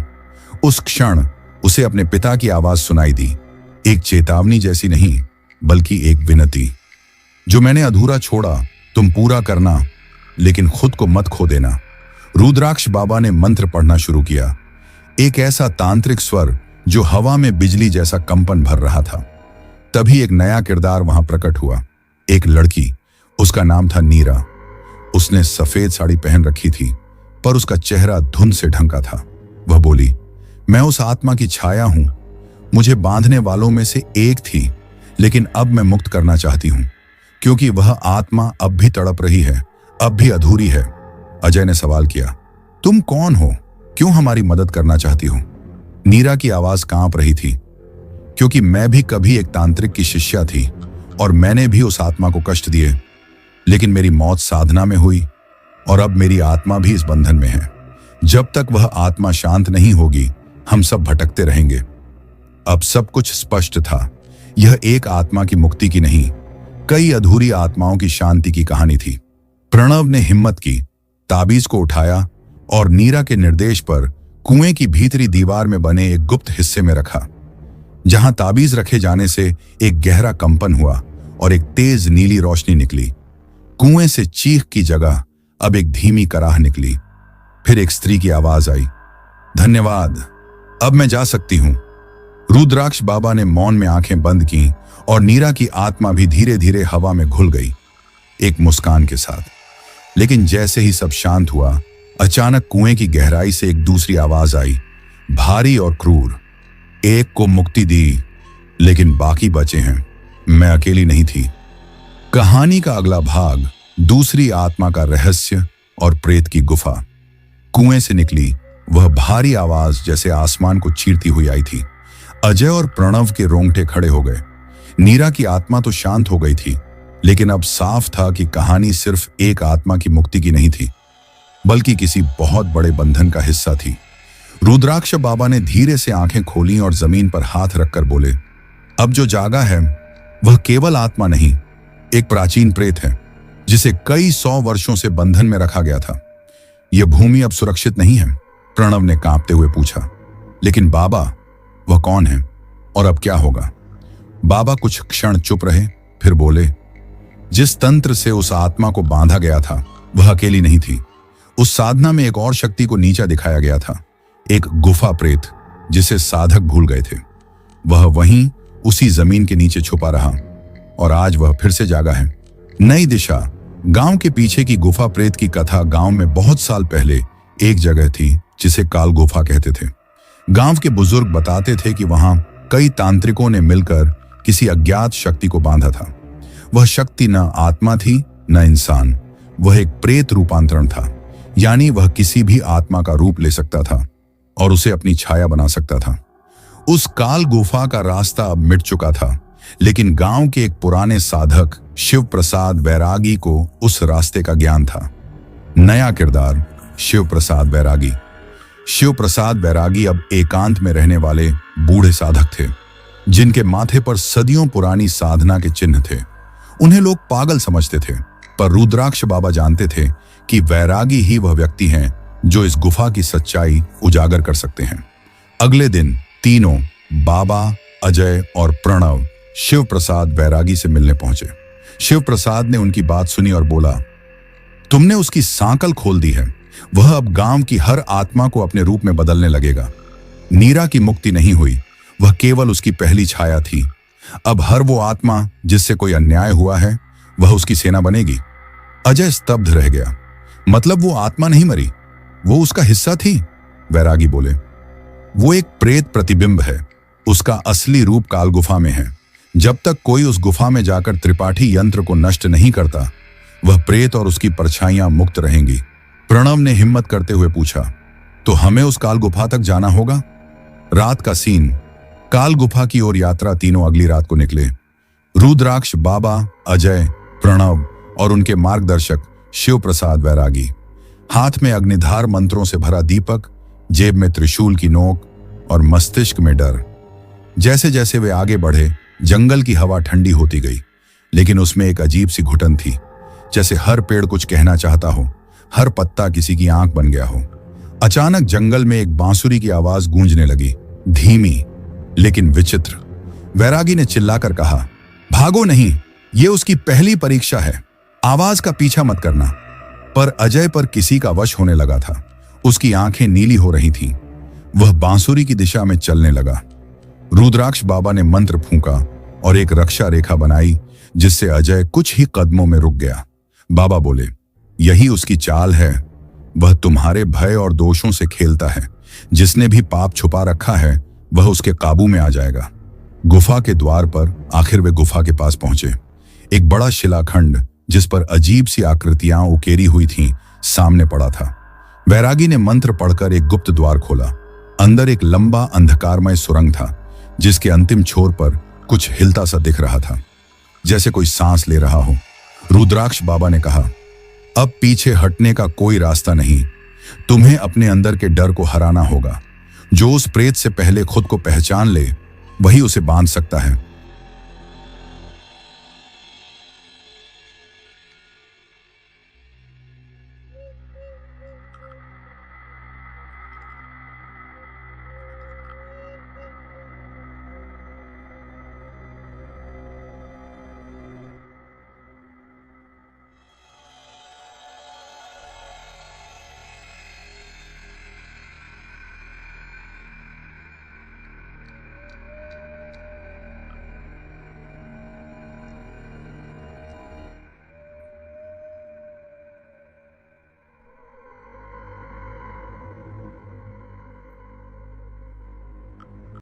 उस क्षण उसे अपने पिता की आवाज सुनाई दी, एक चेतावनी जैसी नहीं बल्कि एक विनती, जो मैंने अधूरा छोड़ा तुम पूरा करना, लेकिन खुद को मत खो देना। रुद्राक्ष बाबा ने मंत्र पढ़ना शुरू किया, एक ऐसा तांत्रिक स्वर जो हवा में बिजली जैसा कंपन भर रहा था। तभी एक नया किरदार वहां प्रकट हुआ, एक लड़की। उसका नाम था नीरा। उसने सफेद साड़ी पहन रखी थी, पर उसका चेहरा धुंध से ढंका था। वह बोली, मैं उस आत्मा की छाया हूं, मुझे बांधने वालों में से एक थी, लेकिन अब मैं मुक्त करना चाहती हूं, क्योंकि वह आत्मा अब भी तड़प रही है, अब भी अधूरी है। अजय ने सवाल किया, तुम कौन हो? क्यों हमारी मदद करना चाहती हो? नीरा की आवाज कांप रही थी, क्योंकि मैं भी कभी एक तांत्रिक की शिष्या थी और मैंने भी उस आत्मा को कष्ट दिए, लेकिन मेरी मौत साधना में हुई और अब मेरी आत्मा भी इस बंधन में है। जब तक वह आत्मा शांत नहीं होगी, हम सब भटकते रहेंगे। अब सब कुछ स्पष्ट था। यह एक आत्मा की मुक्ति की नहीं, कई अधूरी आत्माओं की शांति की कहानी थी। प्रणव ने हिम्मत की, ताबीज को उठाया और नीरा के निर्देश पर कुएं की भीतरी दीवार में बने एक गुप्त हिस्से में रखा। जहां ताबीज रखे जाने से एक गहरा कंपन हुआ और एक तेज नीली रोशनी निकली। कुएं से चीख की जगह अब एक धीमी कराह निकली। फिर एक स्त्री की आवाज आई, धन्यवाद, अब मैं जा सकती हूं। रुद्राक्ष बाबा ने मौन में आंखें बंद की और नीरा की आत्मा भी धीरे धीरे हवा में घुल गई, एक मुस्कान के साथ। लेकिन जैसे ही सब शांत हुआ, अचानक कुएं की गहराई से एक दूसरी आवाज आई, भारी और क्रूर। एक को मुक्ति दी, लेकिन बाकी बचे हैं। मैं अकेली नहीं थी। कहानी का अगला भाग दूसरी आत्मा का रहस्य और प्रेत की गुफा। कुएं से निकली वह भारी आवाज जैसे आसमान को चीरती हुई आई थी। अजय और प्रणव के रोंगटे खड़े हो गए। नीरा की आत्मा तो शांत हो गई थी, लेकिन अब साफ था कि कहानी सिर्फ एक आत्मा की मुक्ति की नहीं थी, बल्कि किसी बहुत बड़े बंधन का हिस्सा थी। रुद्राक्ष बाबा ने धीरे से आंखें खोली और जमीन पर हाथ रखकर बोले, अब जो जागा है वह केवल आत्मा नहीं, एक प्राचीन प्रेत है जिसे कई 100 वर्षों से बंधन में रखा गया था। यह भूमि अब सुरक्षित नहीं है, प्रणव ने कांपते हुए पूछा। लेकिन बाबा, वह कौन है और अब क्या होगा? बाबा कुछ क्षण चुप रहे, फिर बोले, जिस तंत्र से उस आत्मा को बांधा गया था वह अकेली नहीं थी। उस साधना में एक और शक्ति को नीचा दिखाया गया था, एक गुफा प्रेत जिसे साधक भूल गए थे। वह वहीं उसी जमीन के नीचे छुपा रहा और आज वह फिर से जागा है। नई दिशा। गांव के पीछे की गुफा प्रेत की कथा गांव में बहुत साल पहले एक जगह थी जिसे काल गुफा कहते थे। गांव के बुजुर्ग बताते थे कि वहां कई तांत्रिकों ने मिलकर किसी अज्ञात शक्ति को बांधा था। वह शक्ति न आत्मा थी न इंसान, वह एक प्रेत रूपांतरण था, यानी वह किसी भी आत्मा का रूप ले सकता था और उसे अपनी छाया बना सकता था। उस काल गुफा का रास्ता अब मिट चुका था, लेकिन गांव के एक पुराने साधक शिव प्रसाद बैरागी को उस रास्ते का ज्ञान था। नया किरदार, शिव प्रसाद बैरागी। शिव प्रसाद बैरागी अब एकांत में रहने वाले बूढ़े साधक थे, जिनके माथे पर सदियों पुरानी साधना के चिन्ह थे। उन्हें लोग पागल समझते थे, पर रुद्राक्ष बाबा जानते थे कि बैरागी ही वह व्यक्ति हैं जो इस गुफा की सच्चाई उजागर कर सकते हैं। अगले दिन तीनों, बाबा, अजय और प्रणव, शिव प्रसाद बैरागी से मिलने पहुंचे। शिव प्रसाद ने उनकी बात सुनी और बोला, तुमने उसकी सांकल खोल दी है। वह अब गांव की हर आत्मा को अपने रूप में बदलने लगेगा। नीरा की मुक्ति नहीं हुई, वह केवल उसकी पहली छाया थी। अब हर वो आत्मा जिससे कोई अन्याय हुआ है वह उसकी सेना बनेगी। अजय स्तब्ध रह गया। मतलब वो आत्मा नहीं मरी, वो उसका हिस्सा थी? बैरागी बोले, वो एक प्रेत प्रतिबिंब है। उसका असली रूप काल गुफा में है। जब तक कोई उस गुफा में जाकर त्रिपाठी यंत्र को नष्ट नहीं करता, वह प्रेत और उसकी परछाइयां मुक्त रहेंगी। प्रणव ने हिम्मत करते हुए पूछा, तो हमें उस काल गुफा तक जाना होगा? रात का सीन। काल गुफा की ओर यात्रा तीनों अगली रात को निकले। रुद्राक्ष बाबा, अजय, प्रणव और उनके मार्गदर्शक शिव प्रसाद बैरागी। हाथ में अग्निधार मंत्रों से भरा दीपक, जेब में त्रिशूल की नोक और मस्तिष्क में डर। जैसे जैसे वे आगे बढ़े, जंगल की हवा ठंडी होती गई, लेकिन उसमें एक अजीब सी घुटन थी, जैसे हर पेड़ कुछ कहना चाहता हो, हर पत्ता किसी की आंख बन गया हो। अचानक जंगल में एक बांसुरी की आवाज गूंजने लगी, धीमी लेकिन विचित्र। बैरागी ने चिल्लाकर कहा, भागो नहीं, ये उसकी पहली परीक्षा है। आवाज का पीछा मत करना। पर अजय पर किसी का वश होने लगा था। उसकी आंखें नीली हो रही थीं। वह बांसुरी की दिशा में चलने लगा। रुद्राक्ष बाबा ने मंत्र फूंका और एक रक्षा रेखा बनाई, जिससे अजय कुछ ही कदमों में रुक गया। बाबा बोले, यही उसकी चाल है। वह तुम्हारे भय और दोषों से खेलता है। जिसने भी पाप छुपा रखा है वह उसके काबू में आ जाएगा। गुफा के द्वार पर आखिर वे गुफा के पास पहुंचे। एक बड़ा शिलाखंड जिस पर अजीब सी आकृतियां उकेरी हुई थीं, सामने पड़ा था। बैरागी ने मंत्र पढ़कर एक गुप्त द्वार खोला। अंदर एक लंबा अंधकारमय सुरंग था, जिसके अंतिम छोर पर कुछ हिलता सा दिख रहा था, जैसे कोई सांस ले रहा हो। रुद्राक्ष बाबा ने कहा, अब पीछे हटने का कोई रास्ता नहीं। तुम्हें अपने अंदर के डर को हराना होगा। जो उस प्रेत से पहले खुद को पहचान ले, वही उसे बांध सकता है।